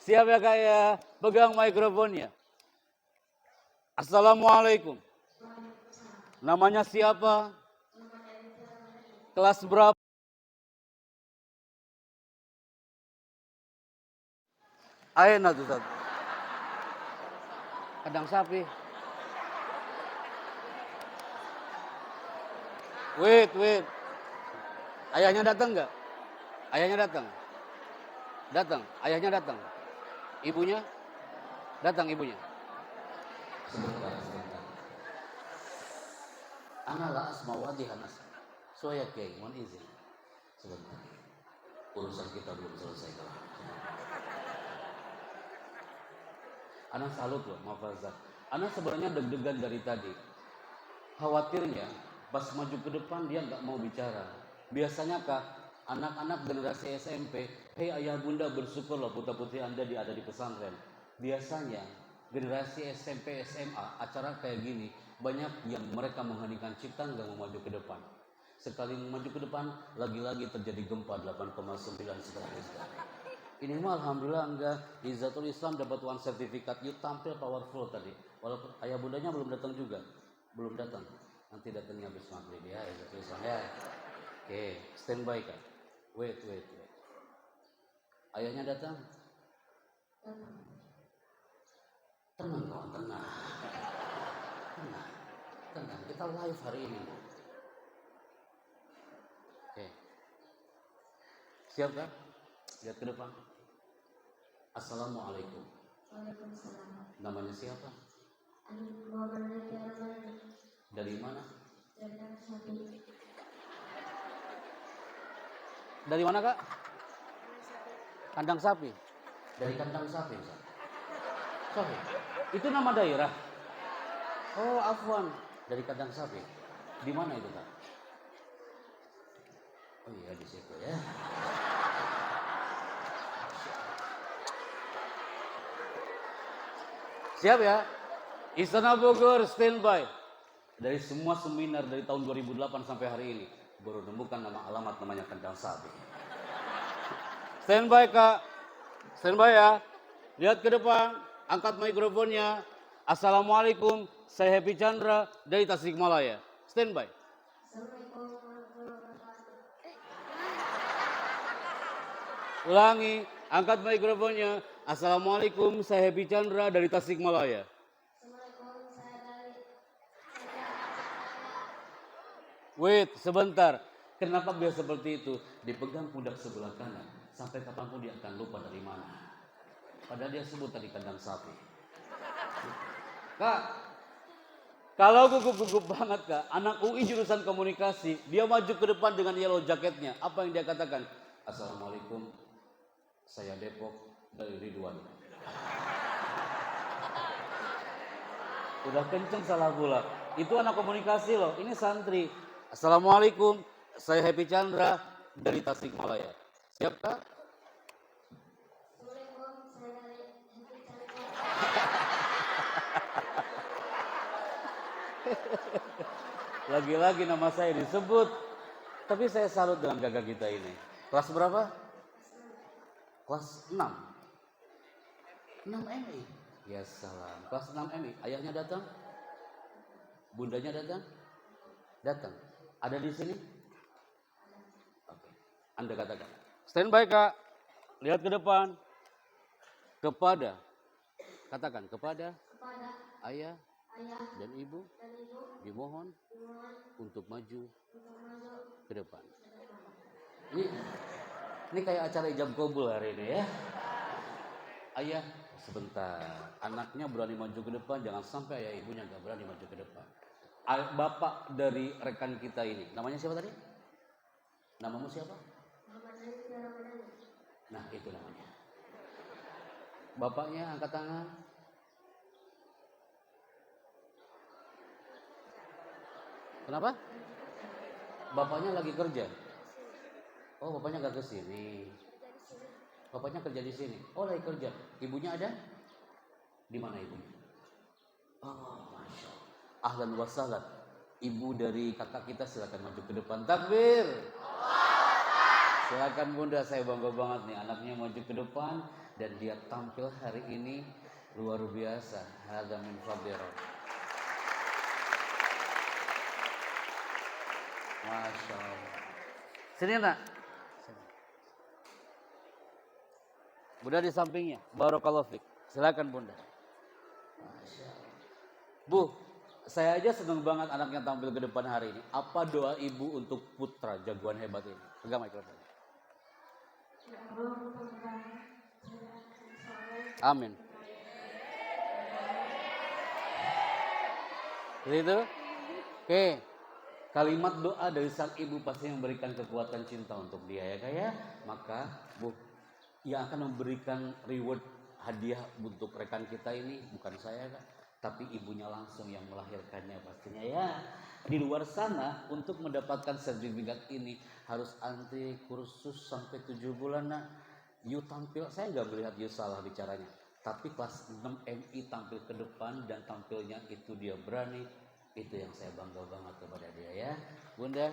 Siap ya Kak ya? Pegang mikrofonnya. Assalamualaikum. Namanya siapa? Kelas berapa? Ayo tuh satu. Kandang sapi. Wait. Ayahnya datang nggak? Ayahnya datang. Datang. Ayahnya datang. Ibunya? Datang ibunya. Sebentar. Ana la asma wadihan asma. Soya kiai, mohon izin. Sebentar. Urusan kita belum selesai kawan. Ana salut loh, maaf Azhar. Ana sebenarnya deg-degan dari tadi. Khawatirnya pas maju ke depan dia nggak mau bicara. Biasanya Kak, anak-anak generasi SMP, hei ayah bunda bersyukur loh putra-putri Anda ada di pesantren. Biasanya generasi SMP SMA acara kayak gini banyak yang mereka mengheningkan cipta nggak mau maju ke depan. Sekali maju ke depan lagi-lagi terjadi gempa 8,9 skala Richter. Ini mah alhamdulillah enggak. Izzatul Islam dapat one sertifikat. You tampil powerful tadi. Walaupun ayah bundanya belum datang juga. Belum datang. Nanti datangnya habis maghrib ya Izzatul Islam ya. Oke, standby Kak. Wait. Ayahnya datang? Tenang kawan, tenang. Kita live hari ini. Oke. Siap Kak? Lihat ke depan. Assalamualaikum. Waalaikumsalam. Namanya siapa? Dari mana? Dari mana Kak? Kandang sapi. Dari kandang sapi. Sapi. Itu nama daerah. Oh, afwan. Dari kandang sapi. Di mana itu Kak? Oh iya di situ ya. Siap ya? Istana Bogor standby. Dari semua seminar dari tahun 2008 sampai hari ini baru menemukan nama alamat namanya kandang sapi. Standby Kak. Standby ya. Lihat ke depan, angkat mikrofonnya. Assalamualaikum, saya Happy Chandra dari Tasikmalaya. Standby. Assalamualaikum warahmatullahi wabarakatuh. Ulangi, angkat mikrofonnya. Assalamualaikum, saya Happy Chandra dari Tasikmalaya. Assalamualaikum, saya dari Wait, sebentar. Kenapa biasa seperti itu? Dipegang pundak sebelah kanan. Sampai kapanpun dia akan lupa dari mana. Padahal dia sebut tadi kandang sapi. Kak, kalau gugup-gugup banget Kak, anak UI jurusan komunikasi, dia maju ke depan dengan yellow jaketnya. Apa yang dia katakan? Assalamualaikum, saya Depok dari Ridwan. Udah kenceng salah pula. Itu anak komunikasi loh, ini santri. Assalamualaikum, saya Happy Chandra dari Tasikmalaya. Siap Kak? Assalamualaikum, saya dari Happy Chandra. Lagi-lagi nama saya disebut. Tapi saya salut dengan kakak kita ini. Kelas berapa? Kelas 6. 6 MI. Ya salam. Kelas 6 MI. Ayahnya datang? Bundanya datang? Datang. Ada di sini? Oke. Anda katakan. Standby Kak. Lihat ke depan. Kepada. Katakan kepada kepada ayah ayah dan ibu dan ibu dimohon dimohon untuk maju untuk maju ke depan. Ini kayak acara ijab kabul hari ini ya. Ayah sebentar. Anaknya berani maju ke depan, jangan sampai ayah ibunya gak berani maju ke depan. Bapak dari rekan kita ini, namanya siapa tadi? Namamu siapa? Muhammad Rizky Ramadhani. Nah itu namanya. Bapaknya angkat tangan. Kenapa? Bapaknya lagi kerja. Oh, bapaknya gak ke sini. Dari sini Bapaknya kerja di sini. Oh, lagi kerja. Ibunya ada? Di mana ibunya? Oh, masya Allah. Ahlan wa sahlan. Ibu dari kakak kita silakan maju ke depan. Takbir. Silakan Bunda, saya bangga banget nih anaknya maju ke depan dan dia tampil hari ini luar biasa. Hadza min fadli Rabb. Masya Allah. Sini nak. Bunda di sampingnya. Barakallahu fik. Silakan Bunda. Masya Allah. Bu, saya aja senang banget anaknya tampil ke depan hari ini. Apa doa ibu untuk putra jagoan hebat ini? Pegang mikrofon. Amin. Gitu? Oke. Kalimat doa dari sang ibu pasti memberikan kekuatan cinta untuk dia ya kayak. Maka Bu, yang akan memberikan reward hadiah untuk rekan kita ini bukan saya Kak, tapi ibunya langsung yang melahirkannya pastinya ya. Di luar sana untuk mendapatkan sertifikat ini harus antri kursus sampai 7 bulan nak. You tampil, saya nggak melihat you salah bicaranya. Tapi kelas 6 MI tampil ke depan dan tampilnya itu dia berani. Itu yang saya bangga banget kepada dia ya. Bunda,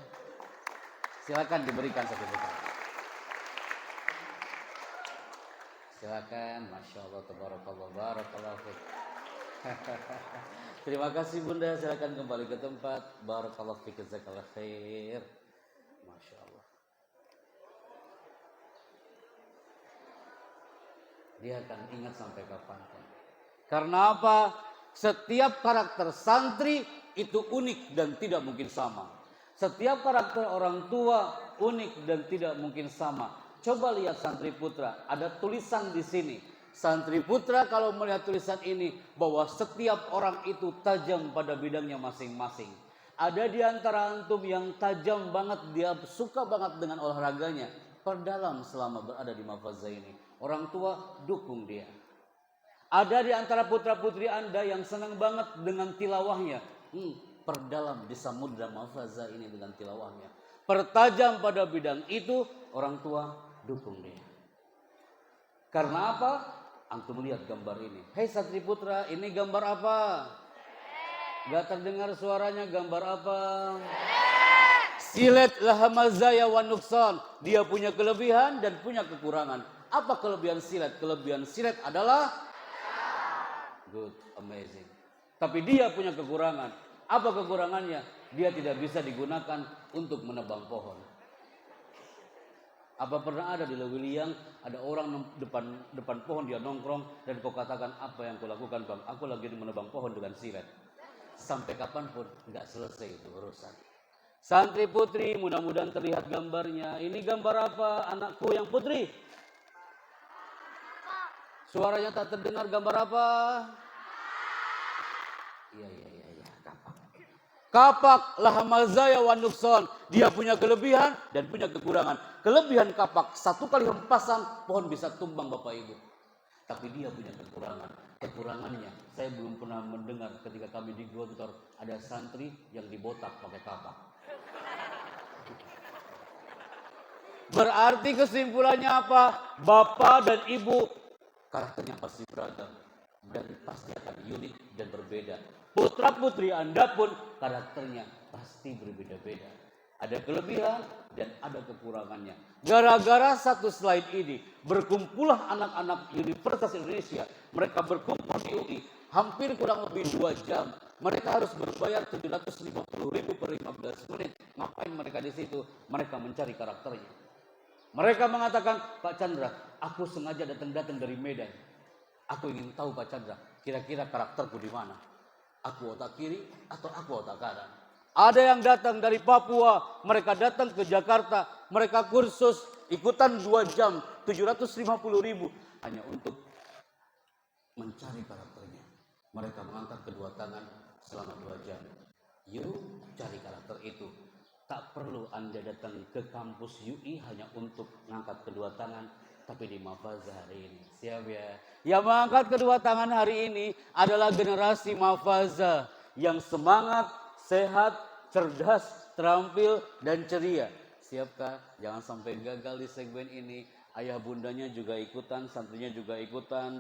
silakan diberikan sertifikat. Silakan, masya Allah, tabarakallah, barakallahu fiik. Terima kasih Bunda, silakan kembali ke tempat. Barakallahu fiik, jazakallahu khair. Masya Allah. Dia akan ingat sampai kapanpun. Karena apa? Setiap karakter santri itu unik dan tidak mungkin sama. Setiap karakter orang tua unik dan tidak mungkin sama. Coba lihat santri putra, ada tulisan di sini. Santri putra kalau melihat tulisan ini bahwa setiap orang itu tajam pada bidangnya masing-masing. Ada di antara antum yang tajam banget, dia suka banget dengan olahraganya. Perdalam selama berada di Mahfazah ini. Orang tua dukung dia. Ada di antara putra-putri Anda yang senang banget dengan tilawahnya. Perdalam di samudra Mahfazah ini dengan tilawahnya. Pertajam pada bidang itu, orang tua dukung dia. Karena apa? Antum lihat gambar ini. Hei santri putra, ini gambar apa? Gak terdengar suaranya, gambar apa? Silet lahamazaya wa nuksan. Dia punya kelebihan dan punya kekurangan. Apa kelebihan silet? Kelebihan silet adalah good, amazing. Tapi dia punya kekurangan. Apa kekurangannya? Dia tidak bisa digunakan untuk menebang pohon. Apa pernah ada di Lewiliang ada orang depan pohon dia nongkrong dan kau katakan apa yang kau lakukan bang? Aku lagi menebang pohon dengan silet. Sampai kapanpun nggak selesai itu urusan. Santri putri mudah-mudahan terlihat gambarnya. Ini gambar apa anakku yang putri? Suaranya tak terdengar, gambar apa? Iya. Kapak lahamazaya wa nukson. Dia punya kelebihan dan punya kekurangan. Kelebihan kapak, satu kali hempasan pohon bisa tumbang Bapak Ibu. Tapi dia punya kekurangan. Kekurangannya, saya belum pernah mendengar ketika kami di Gontor ada santri yang dibotak pakai kapak. Berarti kesimpulannya apa? Bapak dan Ibu karakternya pasti beragam dan pasti akan unik dan berbeda. Putra putri Anda pun karakternya pasti pasti berbeda-beda. Ada kelebihan dan ada kekurangannya. Gara-gara satu slide ini, berkumpullah anak-anak Universitas Indonesia. Mereka berkumpul di UI, hampir kurang lebih 2 jam. Mereka harus berbayar 750.000 per 15 menit. Ngapain mereka di situ? Mereka mencari karakternya. Mereka mengatakan, Pak Chandra, aku sengaja datang dari Medan. Aku ingin tahu Pak Chandra, kira-kira karakterku di mana? Aku otak kiri atau aku otak kanan? Ada yang datang dari Papua, mereka datang ke Jakarta, mereka kursus ikutan 2 jam, 750.000 hanya untuk mencari karakternya. Mereka mengangkat kedua tangan selama 2 jam. Yuk cari karakter itu. Tak perlu Anda datang ke kampus UI hanya untuk mengangkat kedua tangan, tapi di Mafaza hari ini. Siap ya? Yang mengangkat kedua tangan hari ini adalah generasi Mafaza yang semangat, sehat, cerdas, terampil, dan ceria. Siapkah? Jangan sampai gagal di segmen ini. Ayah bundanya juga ikutan, santrinya juga ikutan.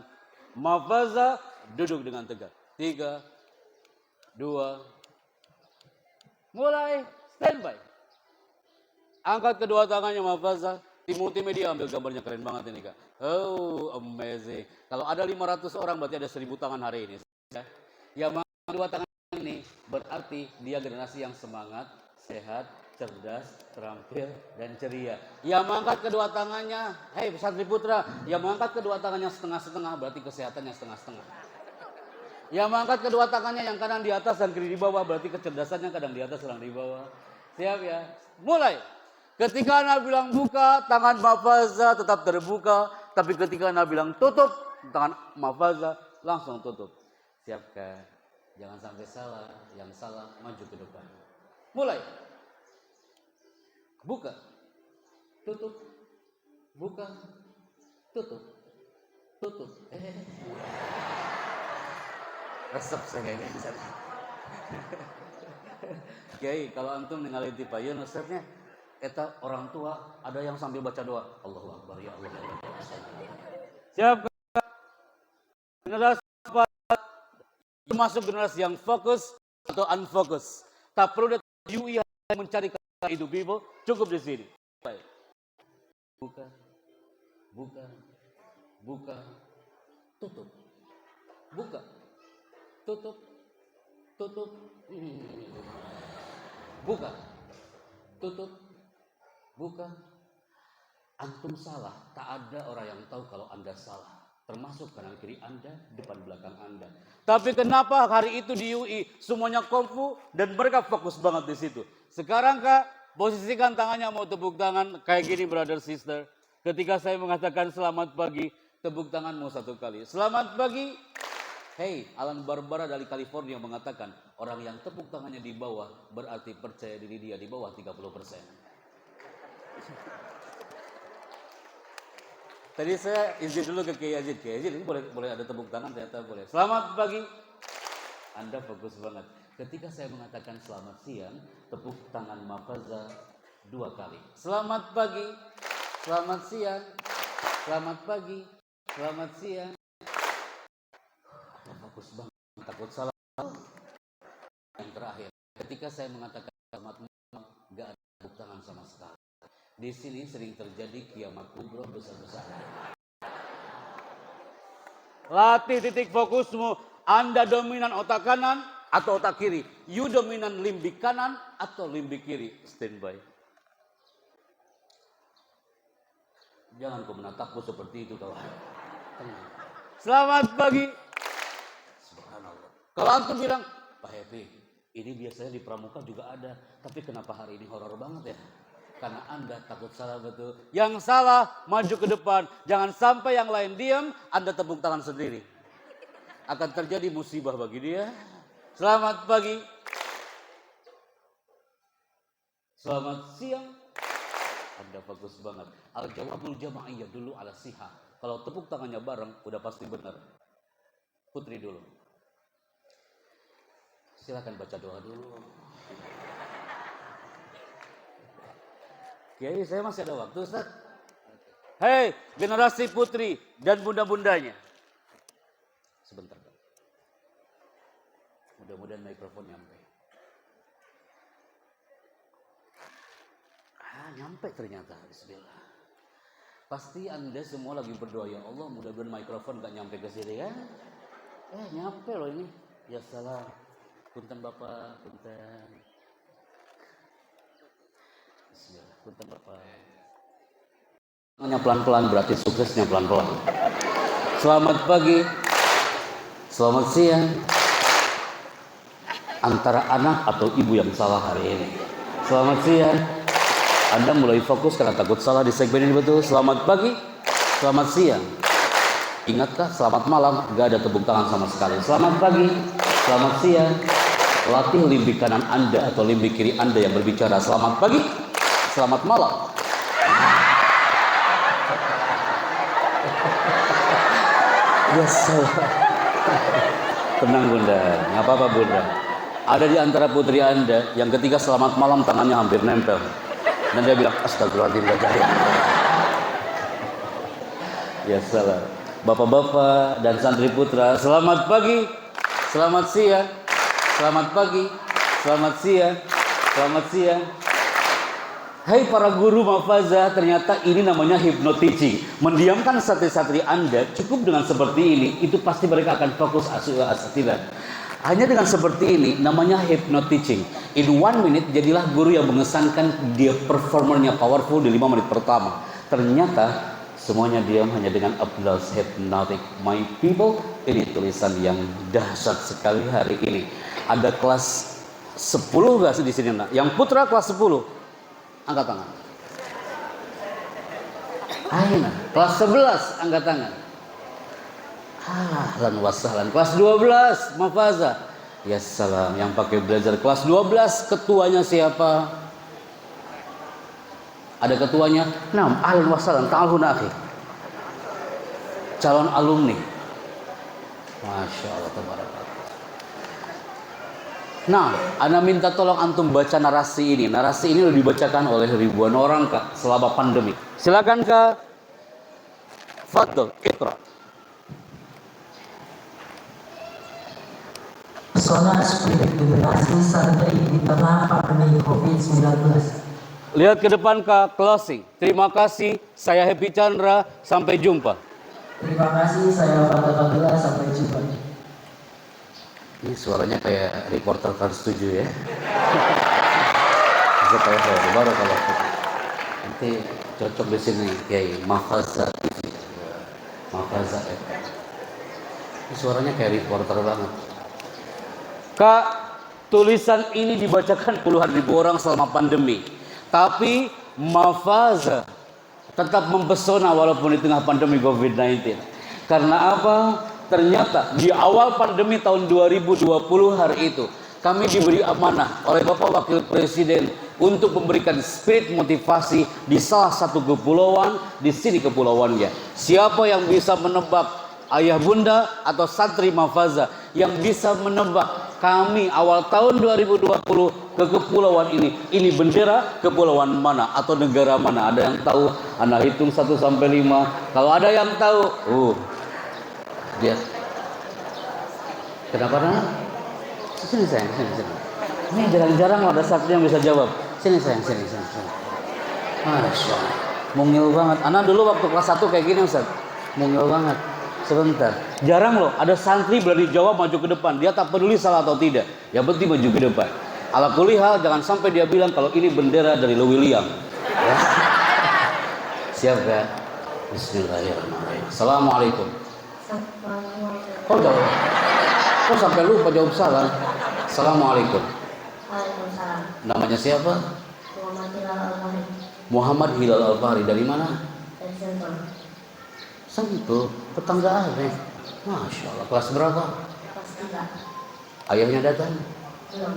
Mafaza, duduk dengan tegak. 3, 2, mulai, standby. Angkat kedua tangannya Mafaza. Tim multimedia ambil gambarnya, keren banget ini Kak. Oh, amazing. Kalau ada 500 orang berarti ada 1000 tangan hari ini. Yang mengangkat kedua tangan ini berarti dia generasi yang semangat, sehat, cerdas, terampil, dan ceria. Yang mengangkat kedua tangannya, hei Santri Putra, yang mengangkat kedua tangannya setengah-setengah berarti kesehatannya setengah-setengah. Yang mengangkat kedua tangannya yang kanan di atas dan kiri di bawah berarti kecerdasannya kadang di atas, kadang di bawah. Siap ya? Mulai. Ketika Anda bilang buka, tangan Mafaza tetap terbuka. Tapi ketika Anda bilang tutup, tangan Mafaza langsung tutup. Siapkah? Jangan sampai salah. Yang salah maju ke depan. Mulai. Buka. Tutup. Buka. Tutup. Tutup. Resep saya kayaknya di sana. Kiai, kalau antum ninggalin tipayun Ustaznya, eta orang tua ada yang sambil baca doa. Allahu Akbar ya Allah. Siap. Generasi masuk generasi yang fokus atau unfokus. Tak perlu datang UI mencari kata itu people, cukup di sini. Buka. Buka. Buka. Tutup. Buka. Tutup. Tutup. Buka. Tutup. Buka. Antum salah, tak ada orang yang tahu kalau Anda salah. Termasuk kanan kiri Anda, depan belakang Anda. Tapi kenapa hari itu di UI semuanya kungfu dan mereka fokus banget di situ. Sekarang Kak, posisikan tangannya mau tepuk tangan kayak gini brother sister. Ketika saya mengatakan selamat pagi, tepuk tanganmu 1 kali. Selamat pagi. Hey, Alan Barbara dari California mengatakan orang yang tepuk tangannya di bawah berarti percaya diri dia di bawah 30%. Tadi saya izin dulu ke Kiai Yazid. Kiai Yazid ini boleh ada tepuk tangan, ternyata boleh. Selamat pagi. Anda fokus banget. Ketika saya mengatakan selamat siang, tepuk tangan Mafaza 2 kali. Selamat pagi. Selamat siang. Selamat pagi. Selamat siang. Fokus banget. Takut salah. Yang terakhir, ketika saya mengatakan selamat malam, gak ada tepuk tangan sama sekali. Di sini sering terjadi kiamat kubro besar-besaran. Latih titik fokusmu. Anda dominan otak kanan atau otak kiri. You dominan limbik kanan atau limbik kiri. Standby. Jangan kau menatapku seperti itu kawan. Selamat pagi. Subhanallah. Kalau antum bilang, Pak Happy, ini biasanya di pramuka juga ada. Tapi kenapa hari ini horor banget ya? Karena Anda takut salah betul. Yang salah, maju ke depan. Jangan sampai yang lain diam, Anda tepuk tangan sendiri. Akan terjadi musibah bagi dia. Selamat pagi. Selamat siang. Anda bagus banget. Al-jawabul jama'iyah dulu ala siha. Kalau tepuk tangannya bareng, udah pasti benar. Putri dulu. Silakan baca doa dulu. Kiai, saya masih ada waktu, Ustaz. Hei, generasi putri dan bunda-bundanya. Sebentar, Pak. Mudah-mudahan mikrofon nyampe. nyampe ternyata. Bismillah. Pasti Anda semua lagi berdoa, ya Allah mudah-mudahan mikrofon gak nyampe ke sini kan. Nyampe loh ini. Ya salah. Punten Bapak, punten. Bismillah, punten Bapak. Pelan-pelan berarti suksesnya pelan-pelan. Selamat pagi, selamat siang. Antara anak atau ibu yang salah hari ini. Selamat siang. Anda mulai fokus karena takut salah di segmen ini betul. Selamat pagi, selamat siang. Ingatkah selamat malam? Gak ada tepuk tangan sama sekali. Selamat pagi, selamat siang. Latih limbik kanan Anda atau limbik kiri Anda yang berbicara. Selamat pagi, selamat malam. Ya salah. Tenang Bunda, nggak apa-apa Bunda. Ada di antara putri Anda yang ketika selamat malam tangannya hampir nempel. Dan dia bilang, astagfirullahaladzim, gak jadi. Ya salah. Bapak-bapak dan santri putra, selamat pagi, selamat siang, selamat pagi, selamat siang, selamat siang. Hai para guru Mahfazah, ternyata ini namanya hypnoteaching. Mendiamkan santri-santri Anda cukup dengan seperti ini, itu pasti mereka akan fokus asatidah. Hanya dengan seperti ini namanya hypnoteaching. In 1 minute jadilah guru yang mengesankan dia performernya powerful di 5 menit pertama. Ternyata semuanya diam hanya dengan applause hypnotic. My people, ini tulisan yang dahsyat sekali hari ini. Ada kelas 10 gak sih di sini? Nah, yang putra kelas 10. Angkat tangan. Aina, kelas 11 angkat tangan. Ahlan wa sahlan. Kelas 12 Mahfazah. Ya salam, yang pakai belajar kelas 12 ketuanya siapa? Ada ketuanya? Naam, ahlan wa sahlan, ta'alun akhi. Calon alumni. Masya Allah, tabarakallah. Nah, Ana minta tolong antum baca narasi ini. Narasi ini sudah dibacakan oleh ribuan orang Kak selama pandemi. Silakan Kak. Fadl, Iqra. Pesona spiritualitas santri di tengah pandemi COVID-19. Lihat ke depan Kak, closing. Terima kasih, saya Happy Chandra. Sampai jumpa. Terima kasih, saya Fadl Fadila. Sampai jumpa. Ini suaranya kayak reporter Trans 7 ya. Supaya saya baru kalau nanti cocok di sini kayak Mahfazah TV, Mahfazah FM. Ini suaranya kayak reporter banget. Kak, tulisan ini dibacakan puluhan ribu orang selama pandemi. Tapi Mahfazah tetap mempesona walaupun di tengah pandemi COVID-19. Karena apa? Ternyata di awal pandemi tahun 2020 hari itu kami diberi amanah oleh Bapak Wakil Presiden untuk memberikan spirit motivasi di salah satu kepulauan, di sini kepulauannya. Siapa yang bisa menebak, ayah bunda atau santri Mahfazah yang bisa menebak kami awal tahun 2020 ke kepulauan ini bendera kepulauan mana atau negara mana? Ada yang tahu? Anda hitung 1 sampai 5. Kalau ada yang tahu, dia. Kenapa nak? Sini sayang, sini. Ini jarang-jarang ada satu yang bisa jawab. Sini sayang, sini. Masya Allah, mungil banget. Anak dulu waktu kelas 1 kayak gini Ustaz, mungil banget. Sebentar, jarang loh ada santri berani jawab maju ke depan. Dia tak peduli salah atau tidak, yang penting maju ke depan. Ala kulli hal, jangan sampai dia bilang kalau ini bendera dari William. Ya. Siap ya? Bismillahirrahmanirrahim. Assalamualaikum. Oh jawab. Kok sampai lupa jawab salam? Assalamualaikum. Waalaikumsalam. Namanya siapa? Muhammad Hilal Al-Fahri. Muhammad Hilal Al-Fahri. Dari mana? Dari Sentul. Sentul, tetangga Arif. Masya Allah. Kelas berapa? Kelas 3. Ayahnya datang? Belum.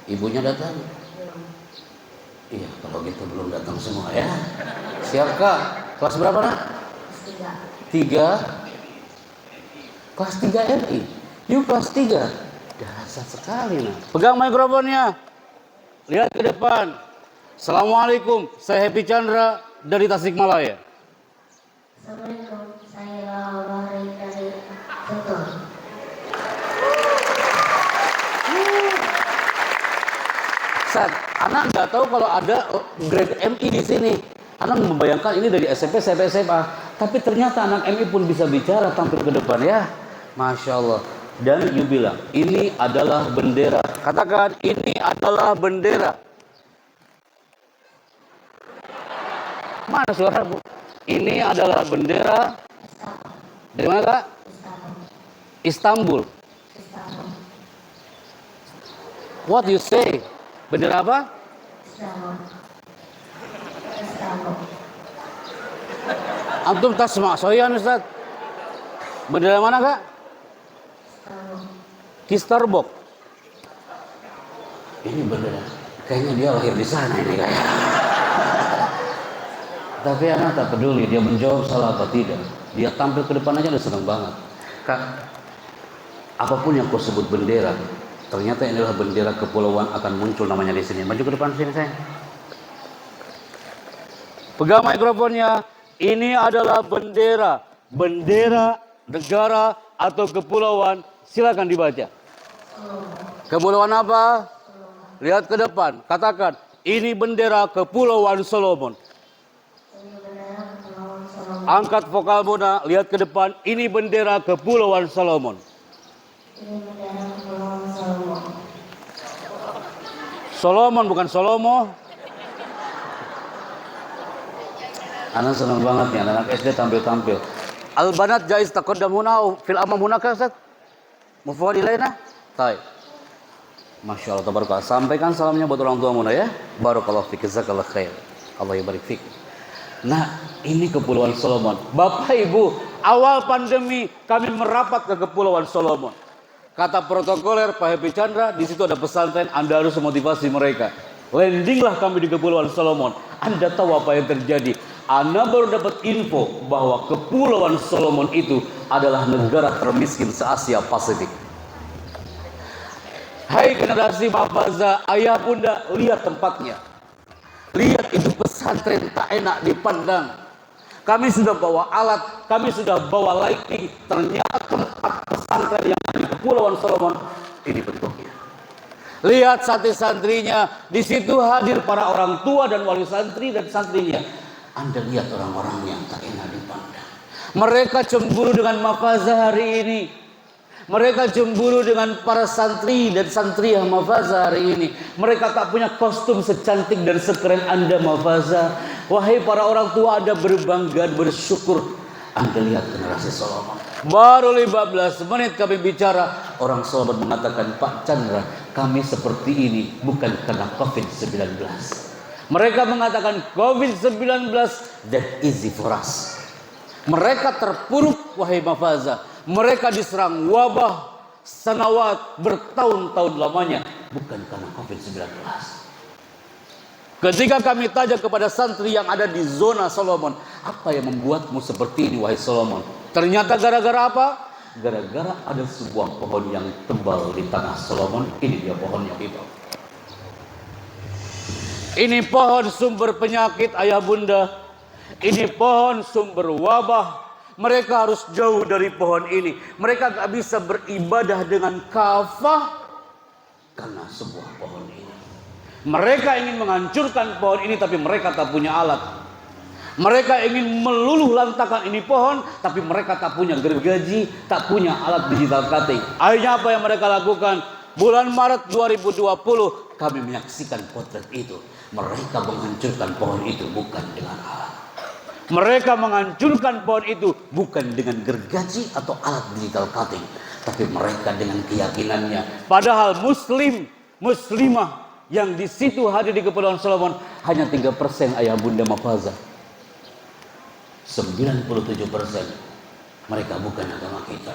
Ibunya datang? Belum. Iya, kalau gitu belum datang semua ya. Siap Kak. Kelas berapa nak? Kelas 3. Kelas 3 RI. Yuk kelas 3. Dasar sekali nah. Pegang mikrofonnya. Lihat ke depan. Assalamualaikum. Saya Happy Chandra dari Tasikmalaya. Assalamualaikum. Saya Al-Fahri dari Sentul. Ustaz, Anak nggak tahu kalau ada grade MI di sini. Anak membayangkan ini dari SMP sampai SMA. Tapi ternyata anak MI pun bisa bicara tampil ke depan ya. Masya Allah. Dan you bilang, ini adalah bendera. Katakan, ini adalah bendera. Mana suaramu? Ini adalah bendera. Dari mana Kak? Istanbul. What you say? Bendera apa? Antum tasma soyan Ustaz. Bendera mana Kak? Kisterbok. Ini bendera. Kayaknya dia lahir di sana ini kayak. Tapi anak tak peduli dia menjawab salah apa tidak. Dia tampil ke depan aja udah senang banget. Kak, apapun yang kau sebut bendera, ternyata ini adalah bendera kepulauan akan muncul namanya di sini. Maju ke depan sini saya. Pegang mikrofonnya. Ini adalah bendera, bendera negara atau kepulauan. Silakan dibaca. Kepulauan apa? Lihat ke depan. Katakan, ini bendera Kepulauan Solomon. Angkat vokal Mona, lihat ke depan. Ini bendera Kepulauan Solomon. Solomon bukan Solomo. Anak senang banget nih, anak SD tampil-tampil. Al-banat jais taqaddam huna fil amam hunaka Ustaz. Mufawadi lainah. Baik. Masya Allah tabarakallah. Sampaikan salamnya buat orang tua Muna ya. Barakallahu fik, jazakallahu khair. Allah yabarik fik. Nah, ini Kepulauan Solomon. Bapak Ibu, awal pandemi kami merapat ke Kepulauan Solomon. Kata protokoler Pak Happy Chandra, di situ ada pesantren, Anda harus memotivasi mereka. Landinglah kami di Kepulauan Solomon. Anda tahu apa yang terjadi? Anda baru dapat info bahwa Kepulauan Solomon itu adalah negara termiskin se-Asia Pasifik. Hai generasi Mafaza, ayah bunda, lihat tempatnya. Lihat itu pesantren tak enak dipandang. Kami sudah bawa alat, kami sudah bawa lighting. Ternyata tempat pesantren yang di Kepulauan Solomon ini bentuknya. Lihat santri-santrinya, di situ hadir para orang tua dan wali santri dan santrinya. Anda lihat orang-orang yang tak enak dipandang. Mereka cemburu dengan Mafaza hari ini. Mereka cemburu dengan para santri dan santriah Mafaza hari ini. Mereka tak punya kostum secantik dan sekeren Anda Mafaza. Wahai para orang tua, Anda berbangga, bersyukur. Anda lihat generasi Solomon. Baru 15 menit kami bicara, orang Solomon mengatakan, Pak Chandra, kami seperti ini bukan karena COVID-19. Mereka mengatakan COVID-19 that easy for us. Mereka terpuruk, wahai Mafaza. Mereka diserang wabah sanawat bertahun-tahun lamanya, bukan karena COVID-19. Ketika kami tanya kepada santri yang ada di zona Solomon, apa yang membuatmu seperti ini wahai Solomon? Ternyata gara-gara apa? Gara-gara ada sebuah pohon yang tebal di tanah Solomon. Ini dia pohonnya kita. Ini pohon sumber penyakit ayah bunda. Ini pohon sumber wabah. Mereka harus jauh dari pohon ini. Mereka gak bisa beribadah dengan kafah karena sebuah pohon ini. Mereka ingin menghancurkan pohon ini, tapi mereka tak punya alat. Mereka ingin meluluh lantakan ini pohon, tapi mereka tak punya gergaji, tak punya alat digital cutting. Akhirnya apa yang mereka lakukan? Bulan Maret 2020 kami menyaksikan potret itu. Mereka menghancurkan pohon itu bukan dengan alat. Mereka menghancurkan pohon itu bukan dengan gergaji atau alat digital cutting, tapi mereka dengan keyakinannya. Padahal muslimah yang di situ hadir di Kepulauan Solomon hanya 3% ayah bunda Mafaza. 97% mereka bukan agama kita.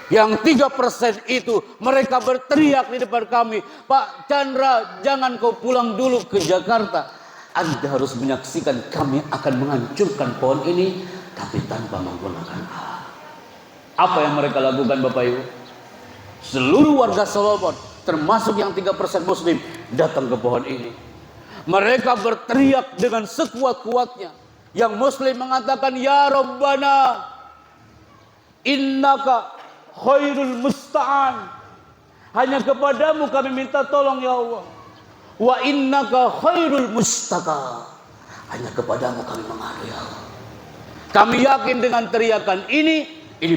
Yang 3% itu mereka berteriak di depan kami, Pak Chandra, jangan kau pulang dulu ke Jakarta. Anda harus menyaksikan kami akan menghancurkan pohon ini, tapi tanpa menggunakan alat. Apa yang mereka lakukan Bapak Ibu? Seluruh warga Solomon, termasuk yang 3% muslim, datang ke pohon ini. Mereka berteriak dengan sekuat-kuatnya. Yang muslim mengatakan, Ya Rabbana, innaka khairul musta'an. Hanya kepadamu kami minta tolong ya Allah. Wa innaka khairul mustaka. Hanya kepadamu kami mengadu ya Allah. Kami yakin dengan teriakan ini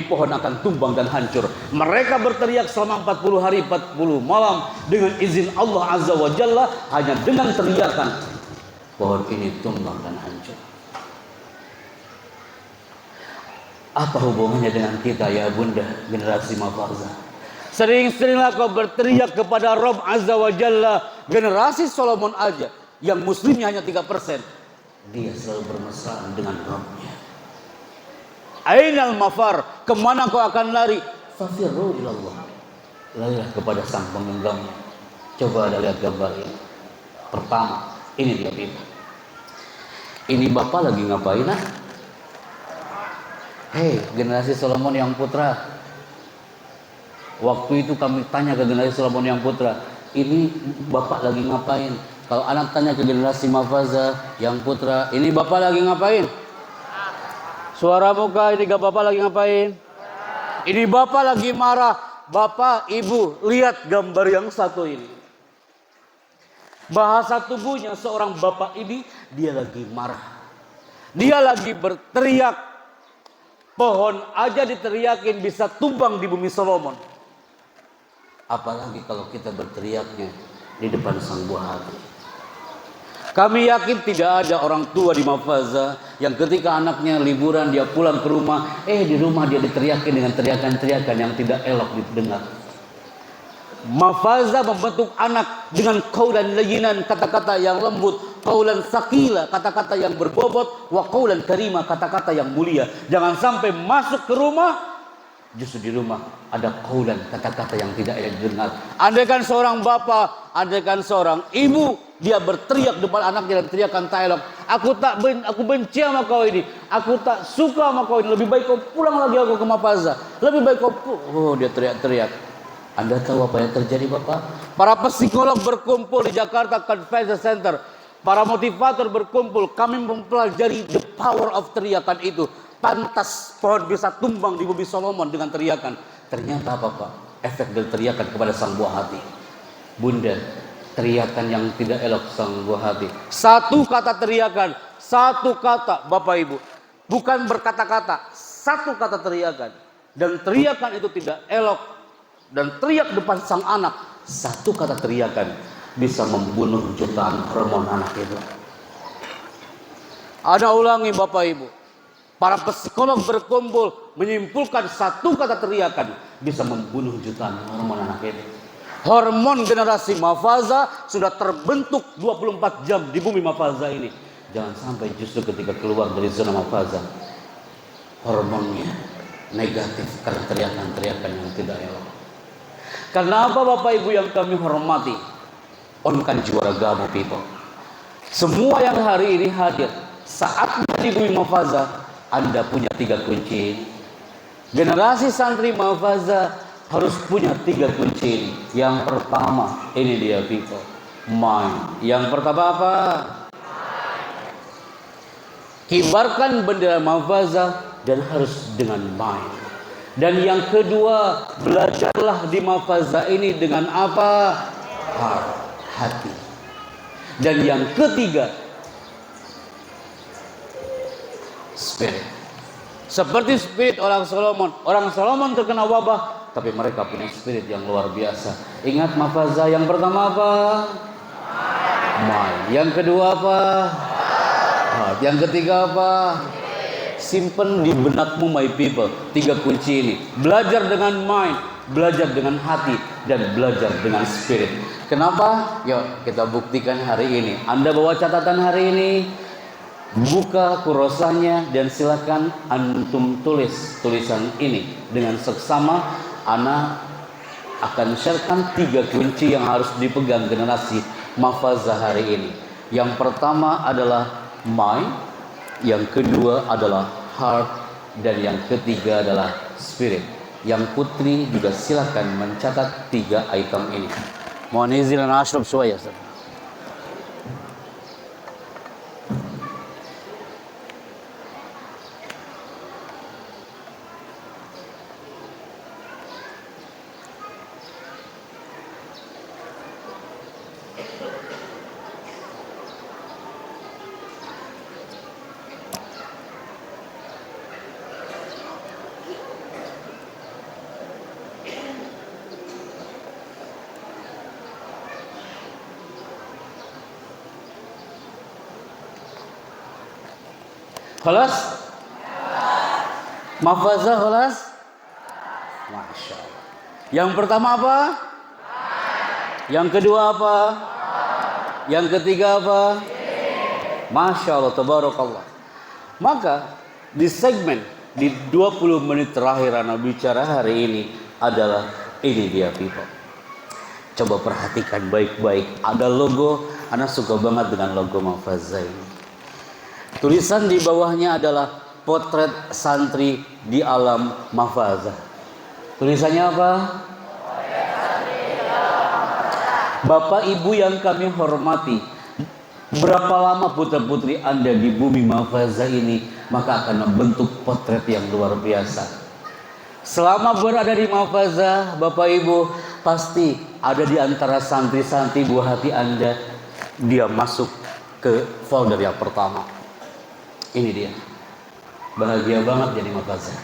pohon akan tumbang dan hancur. Mereka berteriak selama 40 hari 40 malam dengan izin Allah Azza wa Jalla. Hanya dengan teriakan pohon ini tumbang dan hancur. Apa hubungannya dengan kita ya bunda, generasi Mafaza? Sering-seringlah kau berteriak kepada Rabb Azza wa Jalla. Generasi Solomon aja yang muslimnya hanya 3%, dia selalu bermesraan dengan Rabbnya. Ainal mafar, kemana kau akan lari? Fafirru ilallah, larilah kepada sang penggenggamnya. Coba ada lihat gambar ini. Pertama, ini dia Ibu. Ini bapak lagi ngapain ah? Hei generasi Solomon yang putra, waktu itu kami tanya ke generasi Solomon yang putra, ini bapak lagi ngapain? Kalau anak tanya ke generasi Mafaza yang putra, ini bapak lagi ngapain? Suara muka, ini bapak lagi ngapain? Ini bapak lagi marah. Bapak, ibu, lihat gambar yang satu ini. Bahasa tubuhnya seorang bapak ini, dia lagi marah. Dia lagi berteriak. Pohon aja diteriakin bisa tumbang di bumi Solomon. Apalagi kalau kita berteriaknya di depan sang buah hati. Kami yakin tidak ada orang tua di Mafaza yang ketika anaknya liburan dia pulang ke rumah, di rumah dia diteriakin dengan teriakan-teriakan yang tidak elok didengar. Mafaza membentuk anak dengan qaulan layyinan, kata-kata yang lembut, qaulan sakila, kata-kata yang berbobot, wa qaulan karima, kata-kata yang mulia. Jangan sampai masuk ke rumah justru di rumah ada qaulan, kata-kata yang tidak enak didengar. Andaikan seorang bapak, andaikan seorang ibu, dia berteriak depan anaknya dan teriakan tak elok. Aku benci sama kau ini. Aku tak suka sama kau ini. Lebih baik kau pulang lagi aku ke Mafaza. Lebih baik kau dia teriak-teriak. Anda tahu apa yang terjadi Bapak? Para psikolog berkumpul di Jakarta Convention Center. Para motivator berkumpul. Kami mempelajari the power of teriakan itu. Pantas pohon bisa tumbang di bumi Solomon dengan teriakan. Ternyata apa Pak? Efek dari teriakan kepada sang buah hati. Bunda, teriakan yang tidak elok sang buah hati. Satu kata teriakan. Satu kata Bapak Ibu. Bukan berkata-kata. Satu kata teriakan. Dan teriakan itu tidak elok. Dan teriak depan sang anak, satu kata teriakan bisa membunuh jutaan hormon anak itu. Ada ulangi Bapak Ibu. Para psikolog berkumpul menyimpulkan satu kata teriakan bisa membunuh jutaan hormon anak itu. Hormon generasi Mafaza sudah terbentuk 24 jam di bumi Mafaza ini. Jangan sampai justru ketika keluar dari zona Mafaza, hormonnya negatif karena teriakan-teriakan yang tidak elok. Kenapa Bapak Ibu yang kami hormati? Onkan juara gamu people. Semua yang hari ini hadir, saatnya di bumi Mafaza, Anda punya 3 kunci. Generasi santri Mafaza harus punya 3 kunci. Yang pertama, ini dia people, mind. Yang pertama apa? Kibarkan bendera Mafaza dan harus dengan mind. Dan yang kedua, belajarlah di Mafaza ini dengan apa? Hati. Dan yang ketiga, spirit. Seperti spirit orang Solomon. Orang Solomon terkena wabah, tapi mereka punya spirit yang luar biasa. Ingat Mafaza yang pertama apa? Mind. Yang kedua apa? Heart. Yang ketiga apa? Simpen di benakmu my people 3 kunci ini. Belajar dengan mind, belajar dengan hati, dan belajar dengan spirit. Kenapa? Yuk kita buktikan hari ini. Anda bawa catatan hari ini, buka kurosanya dan silakan antum tulis tulisan ini dengan seksama. Ana akan sharekan 3 kunci yang harus dipegang generasi Mafaza hari ini. Yang pertama adalah mind, yang kedua adalah heart, dan yang ketiga adalah spirit. Yang putri juga silakan mencatat 3 item ini. Mohon izin dan ashraf syuaya. Khalas? Mahfazah khalas? Masya Allah. Yang pertama apa? Yang kedua apa? Yang ketiga apa? Masya Allah, tabarakallah. Maka di segmen di 20 menit terakhir Ana bicara hari ini adalah ini dia people. Coba perhatikan baik-baik. Ada logo, Ana suka banget dengan logo Mahfazah ini. Tulisan di bawahnya adalah potret santri di alam Mahfazah. Tulisannya apa? Bapak Ibu yang kami hormati, berapa lama putra-putri Anda di bumi Mahfazah ini, maka akan membentuk potret yang luar biasa. Selama berada di Mahfazah, Bapak Ibu, pasti ada di antara santri-santri buah hati Anda, dia masuk ke folder yang pertama. Ini dia. Bahagia banget jadi Mahfazah.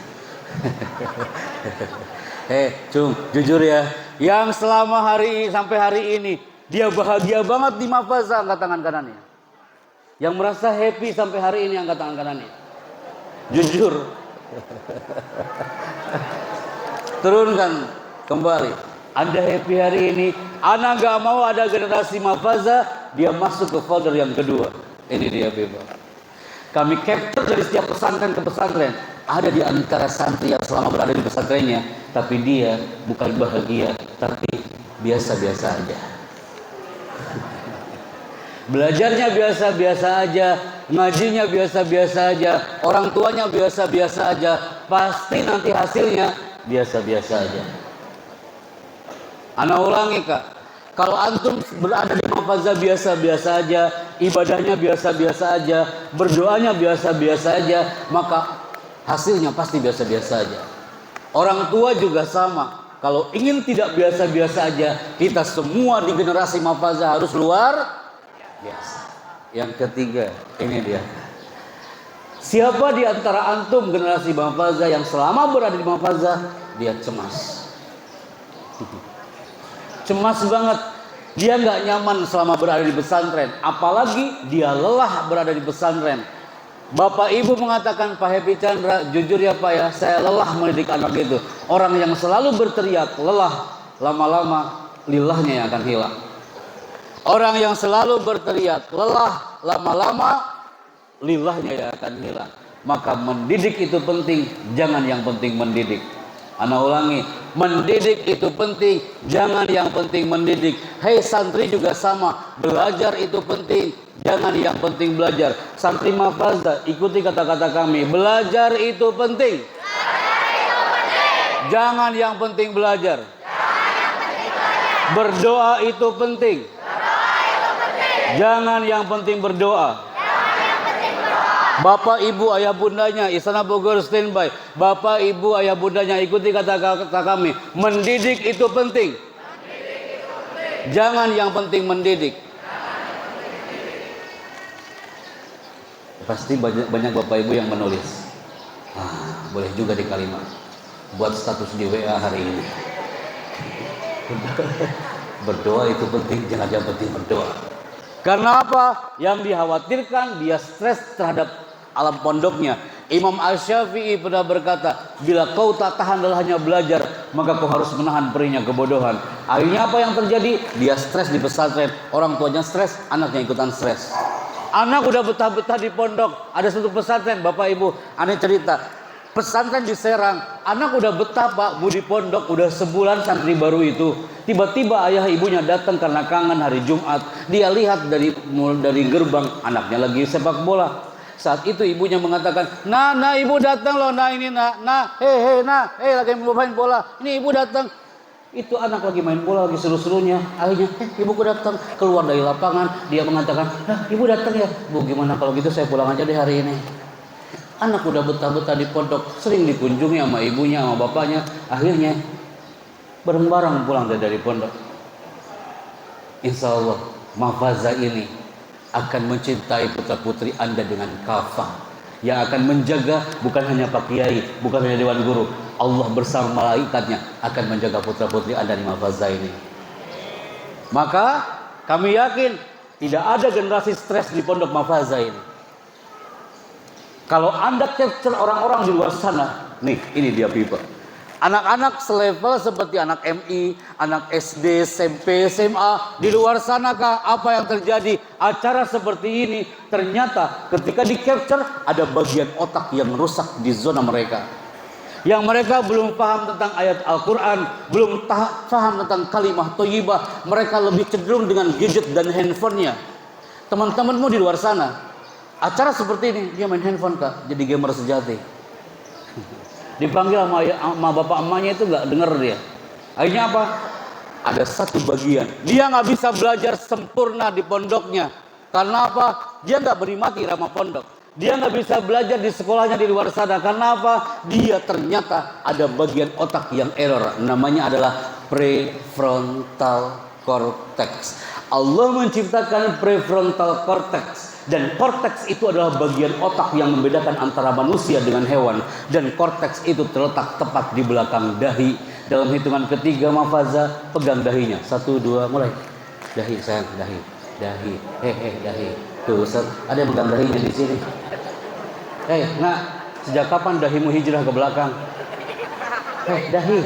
Cung, jujur ya, yang selama sampai hari ini dia bahagia banget di Mahfazah, angkat tangan kanannya. Yang merasa happy sampai hari ini, angkat tangan kanannya. Jujur. Turunkan kembali. Anda happy hari ini. Ana gak mau ada generasi Mahfazah dia masuk ke folder yang kedua. Ini dia people. Kami capture dari setiap pesantren ke pesantren. Ada di antara santri yang selama berada di pesantrennya, tapi dia bukan bahagia, tapi biasa-biasa aja. Belajarnya biasa-biasa aja, ngajinya biasa-biasa aja, orang tuanya biasa-biasa aja, pasti nanti hasilnya biasa-biasa aja. Ana ulangi Kak, kalau antum berada di Mahfazah biasa-biasa aja, ibadahnya biasa-biasa aja, berdoanya biasa-biasa aja, maka hasilnya pasti biasa-biasa aja. Orang tua juga sama. Kalau ingin tidak biasa-biasa aja, kita semua di generasi Mahfazah harus luar biasa. Yang ketiga, ini dia. Siapa di antara antum generasi Mahfazah yang selama berada di Mahfazah, dia cemas. Cemas banget. Dia nggak nyaman selama berada di pesantren. Apalagi dia lelah berada di pesantren. Bapak Ibu mengatakan, Pak Happy Chandra, jujur ya Pak ya, saya lelah mendidik anak itu. Orang yang selalu berteriak, lelah, lama-lama lilahnya yang akan hilang. Orang yang selalu berteriak, lelah, lama-lama lilahnya yang akan hilang. Maka mendidik itu penting, jangan yang penting mendidik. Ana ulangi, mendidik itu penting, jangan yang penting mendidik. Hei santri juga sama, belajar itu penting, jangan yang penting belajar. Santri Mahfazah, ikuti kata-kata kami, belajar itu penting. Jangan yang penting belajar. Berdoa itu penting. Jangan yang penting berdoa. Bapak, Ibu, Ayah, Bundanya, Istana Bogor standby. Bapak, Ibu, Ayah, Bundanya, ikuti kata-kata kami. Mendidik itu penting. Jangan yang penting mendidik. Pasti banyak Bapak Ibu yang menulis. Boleh juga di kalimat. Buat status di WA hari ini. Berdoa itu penting, jangan yang penting berdoa. Karena apa? Yang dikhawatirkan dia stres terhadap alam pondoknya. Imam Asy-Syafi'i pernah berkata, bila kau tak tahan lelahnya belajar, maka kau harus menahan perihnya kebodohan. Akhirnya apa yang terjadi? Dia stres di pesantren. Orang tuanya stres, anaknya ikutan stres. Anak udah betah-betah di pondok. Ada satu pesantren, Bapak Ibu, aneh cerita. Pesantren di Serang, anak udah betah Pak, mau di pondok udah sebulan santri baru itu. Tiba-tiba ayah ibunya datang karena kangen hari Jumat. Dia lihat dari gerbang anaknya lagi sepak bola. Saat itu ibunya mengatakan, nah ibu datang loh, nah ini lagi main bola. Ini ibu datang. Itu anak lagi main bola, lagi seru-serunya. Akhirnya ibuku datang, keluar dari lapangan. Dia mengatakan, ibu datang ya. Bu, gimana kalau gitu saya pulang aja deh hari ini. Anak udah betah-betah di pondok, sering dikunjungi sama ibunya, sama bapaknya. Akhirnya bareng-bareng pulang dari pondok. Insya Allah Mahfazah ini akan mencintai putra-putri Anda dengan kafah. Yang akan menjaga bukan hanya Pak Kiai, bukan hanya Dewan Guru. Allah bersama malaikatnya akan menjaga putra-putri Anda di Mahfazah ini. Maka kami yakin tidak ada generasi stres di pondok Mahfazah ini. Kalau Anda capture orang-orang di luar sana, nih ini dia people. Anak-anak selevel seperti anak MI, anak SD, SMP, SMA, di luar sana kah apa yang terjadi? Acara seperti ini ternyata ketika di capture ada bagian otak yang rusak di zona mereka. Yang mereka belum paham tentang ayat Al-Quran, belum paham tentang kalimah thayyibah, mereka lebih cenderung dengan gadget dan handphonenya. Teman-temanmu di luar sana, acara seperti ini, dia main handphone kak, jadi gamer sejati. Dipanggil sama bapak emaknya itu nggak denger dia. Akhirnya apa? Ada satu bagian dia nggak bisa belajar sempurna di pondoknya. Karena apa? Dia nggak menikmati irama pondok. Dia nggak bisa belajar di sekolahnya di luar sana. Karena apa? Dia ternyata ada bagian otak yang error. Namanya adalah prefrontal cortex. Allah menciptakan prefrontal cortex. Dan korteks itu adalah bagian otak yang membedakan antara manusia dengan hewan. Dan korteks itu terletak tepat di belakang dahi. Dalam hitungan ketiga mafaza, pegang dahinya. 1, 2, mulai. Dahi sayang, dahi. Dahi, dahi. Tuh Ustaz, ada yang pegang dahinya di sini. Nak, sejak kapan dahimu hijrah ke belakang? Dahi.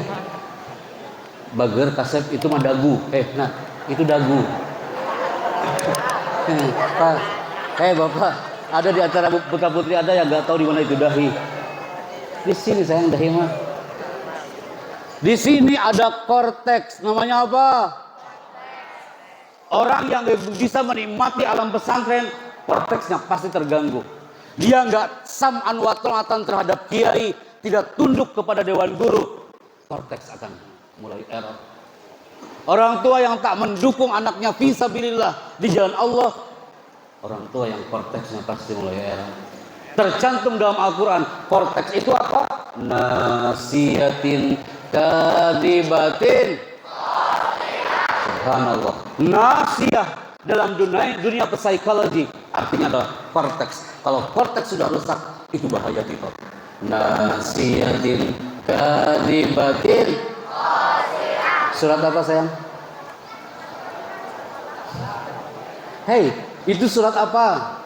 Bager, kasep, itu mah dagu. Nak, itu dagu. Pak. Bapak, ada di antara putra putri ada yang nggak tahu di mana itu dahi. Di sini sayang dahi mah. Di sini ada korteks, namanya apa? Orang yang bisa menikmati alam pesantren, korteksnya pasti terganggu. Dia nggak sam'an wa ta'atan terhadap kiai, tidak tunduk kepada dewan guru, korteks akan mulai error. Orang tua yang tak mendukung anaknya fisabilillah di jalan Allah, orang tua yang korteksnya pasti mulai error. Tercantum dalam Al-Quran, korteks itu apa? Nasiyatin kadibatin. Subhanallah. Nasiyah dalam dunia psikologi artinya adalah korteks. Kalau korteks sudah rusak, itu bahaya kita. Nasiyatin kadibatin. Surat apa sayang? Itu surat apa?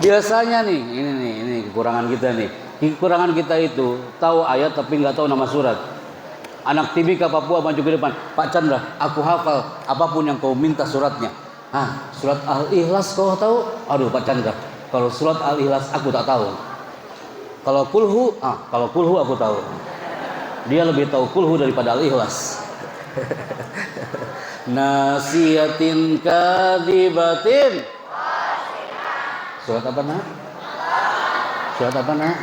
Biasanya nih, ini kekurangan kita nih. Kekurangan kita itu tahu ayat tapi nggak tahu nama surat. Anak Timika Papua maju ke depan. Pak Chandra, aku hafal apapun yang kau minta suratnya. Surat Al-Ikhlas kau tahu? Aduh Pak Chandra, kalau surat Al-Ikhlas aku tak tahu. Kalau kulhu aku tahu. Dia lebih tahu kulhu daripada Al-Ikhlas. Nasiyatin kadibatin. Surat apa nak? Surat apa nak?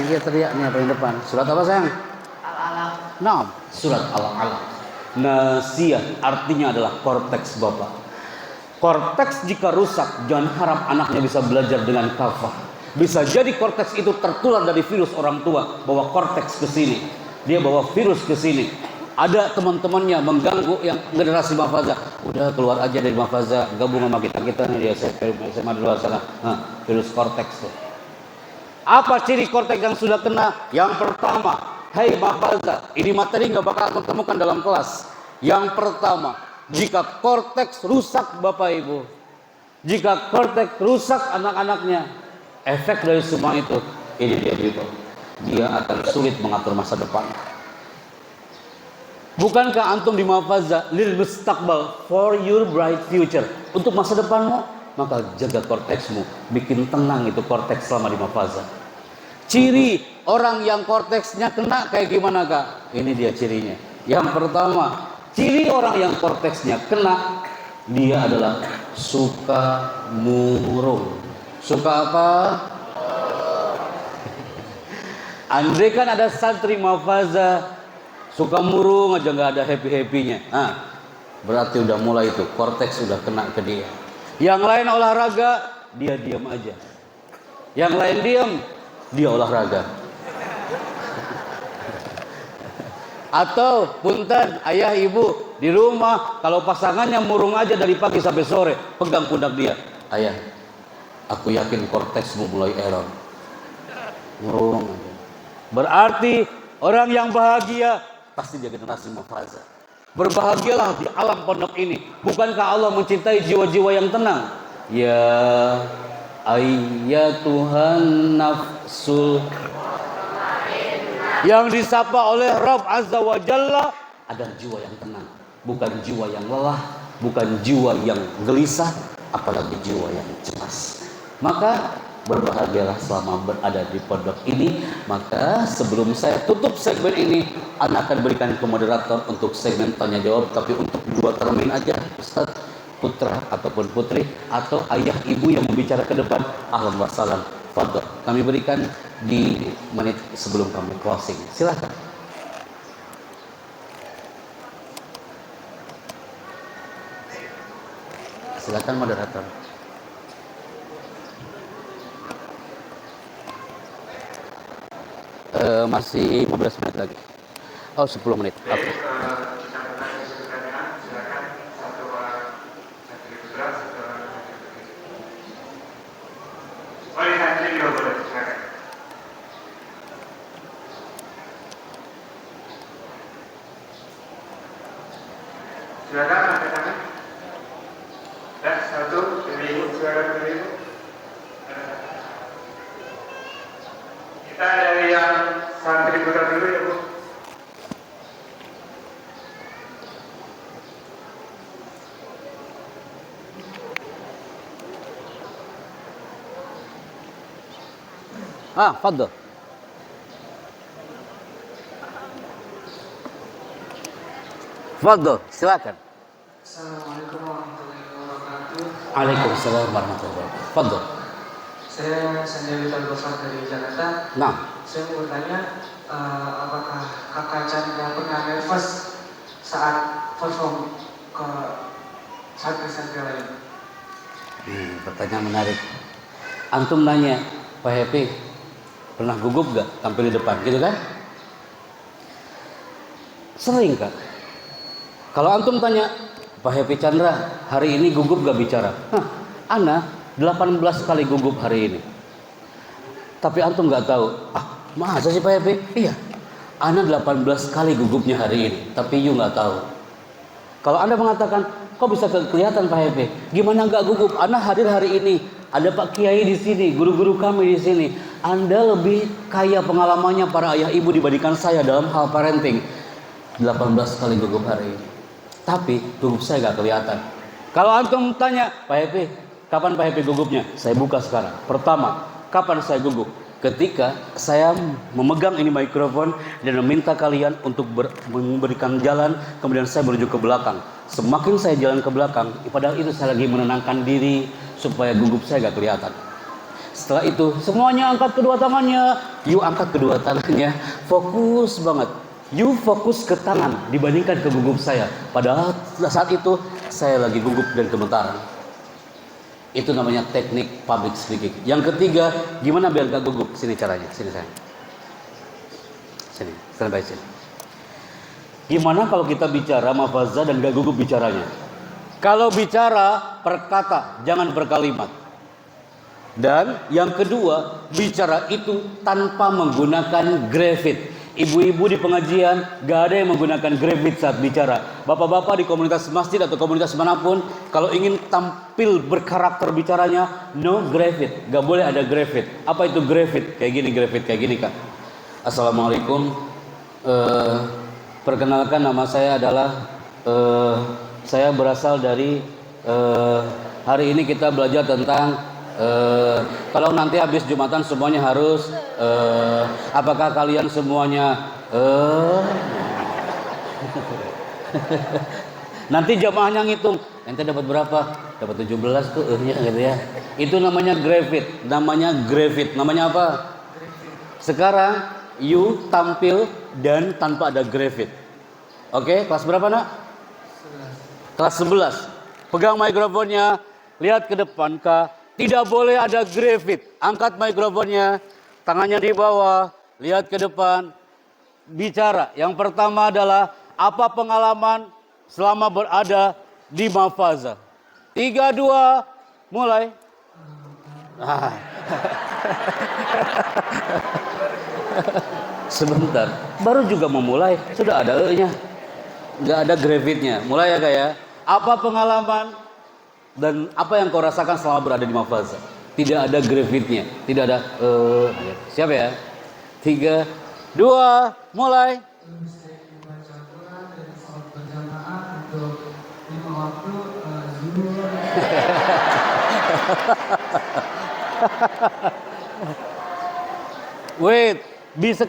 Dia teriak nih apa yang depan. Surat apa sayang? Al-Alaq. Nah, surat Al-Alaq. Nasiyah artinya adalah korteks bapak. Korteks jika rusak, jangan harap anaknya bisa belajar dengan kafah. Bisa jadi korteks itu tertular dari virus orang tua, bawa korteks ke sini. Dia bawa virus ke sini. Ada teman-temannya mengganggu yang generasi mahfazah. Udah keluar aja dari mahfazah, gabung sama kita nih dia SMA di luar sana. Virus korteks tuh. Apa ciri korteks yang sudah kena? Yang pertama, mahfazah, ini materi nggak bakal temukan dalam kelas. Yang pertama, jika korteks rusak Bapak Ibu, jika korteks rusak anak-anaknya, efek dari semua itu, ini dia akan sulit mengatur masa depan. Bukankah antum di mahfazah lil mustaqbal, for your bright future, untuk masa depanmu? Maka jaga korteksmu, bikin tenang itu korteks selama di mahfazah. Ciri orang yang korteksnya kena kayak gimana kak? Ini dia cirinya. Yang pertama, ciri orang yang korteksnya kena, dia adalah suka murung. Suka apa? Andai kan ada santri mahfazah suka murung aja, nggak ada happy-happynya, berarti udah mulai itu korteks sudah kena ke dia. Yang lain olahraga, dia diam aja. Yang lain diam, dia olahraga. Atau punten ayah ibu di rumah, kalau pasangannya murung aja dari pagi sampai sore, pegang pundak dia. Ayah, aku yakin korteksmu mulai error. Murung aja. Berarti orang yang bahagia pasti dia generasi mahfazah. Berbahagialah di alam pondok ini. Bukankah Allah mencintai jiwa-jiwa yang tenang? Ya Ayyatuhan nafsul, yang disapa oleh Rabb Azza wa Jalla adalah jiwa yang tenang, bukan jiwa yang lelah, bukan jiwa yang gelisah, apalagi jiwa yang cemas. Maka berbahagialah selama berada di pondok ini. Maka sebelum saya tutup segmen ini, Anda akan berikan ke moderator untuk segmen tanya jawab, tapi untuk 2 termin aja, Ustaz, putra ataupun putri atau ayah ibu yang berbicara ke depan, ahlan wa sahlan, fadhil. Kami berikan di menit sebelum kami closing. Silakan. Silakan moderator. Masih 15 menit lagi. Oh, 10 menit. Oke. Okay. Silakan angkat tangan. Ya, 1 dari ibu, silakan dari ibu. Kita dari yang santri putra dulu ya Bu. Fadhil. Fadhil, silakan. Assalamualaikum warahmatullahi wabarakatuh. Waalaikumsalam warahmatullahi wabarakatuh. Fadhil. Saya Sanjay Wital Gofar dari Jakarta. Nah, Saya mau bertanya, apakah Kakak Chandra pernah nervous saat perform ke santri-santri lain? Pertanyaan menarik. Antum nanya, Pak Happy pernah gugup gak tampil di depan, gitu kan? Sering Kak. Kalau antum tanya, Pak Happy Chandra hari ini gugup gak bicara? Ana 18 kali gugup hari ini. Tapi antum gak tahu. Masa sih Pak Happy? Iya. Ana 18 kali gugupnya hari ini, tapi you gak tahu. Kalau Anda mengatakan, kok bisa kelihatan Pak Happy? Gimana gak gugup? Ana hadir hari ini. Ada Pak Kiai di sini, guru-guru kami di sini. Anda lebih kaya pengalamannya para ayah ibu dibandingkan saya dalam hal parenting. 18 kali gugup hari ini. Tapi gugup saya gak kelihatan. Kalau antum tanya, Pak Happy, kapan Pak Happy gugupnya? Saya buka sekarang. Pertama, kapan saya gugup? Ketika saya memegang ini mikrofon dan meminta kalian untuk memberikan jalan, kemudian saya menuju ke belakang. Semakin saya jalan ke belakang, padahal itu saya lagi menenangkan diri supaya gugup saya gak kelihatan. Setelah itu, semuanya angkat kedua tangannya. You angkat kedua tangannya, fokus banget. You fokus ke tangan dibandingkan ke gugup saya. Padahal saat itu saya lagi gugup dan gemetaran. Itu namanya teknik public speaking. Yang ketiga, gimana biar gak gugup? Sini caranya, sini saya. Sini, standby sini. Gimana kalau kita bicara mafazah dan gak gugup bicaranya? Kalau bicara per kata, jangan per kalimat. Dan yang kedua, bicara itu tanpa menggunakan grafit. Ibu-ibu di pengajian gak ada yang menggunakan grafit saat bicara. Bapak-bapak di komunitas masjid atau komunitas manapun, kalau ingin tampil berkarakter bicaranya, no grafit, gak boleh ada grafit. Apa itu grafit? Kayak gini grafit, kayak gini Kak. Assalamualaikum, perkenalkan nama saya adalah saya berasal dari hari ini kita belajar tentang kalau nanti habis Jumatan semuanya harus apakah kalian semuanya nanti jamaahnya ngitung ente dapat berapa? Dapat 17 tuh nya gitu ya. Itu namanya grafit, namanya apa? Sekarang you tampil dan tanpa ada grafit. Oke, kelas berapa nak? Kelas 11. Pegang mikrofonnya, lihat ke depan Kak. Tidak boleh ada grafit. Angkat mikrofonnya, tangannya di bawah, lihat ke depan, bicara. Yang pertama adalah apa pengalaman selama berada di mafazah. 3, 2, mulai. Sebentar, baru juga memulai, sudah ada E-nya. Nggak ada grafitnya. Mulai ya Kak ya. Apa pengalaman dan apa yang kau rasakan selama berada di mafazah? Tidak ada gravitnya, tidak ada siap ya? 3, 2, mulai. Saya membaca Quran dan sholat berjamaah untuk 5 waktu zuhur. Wait,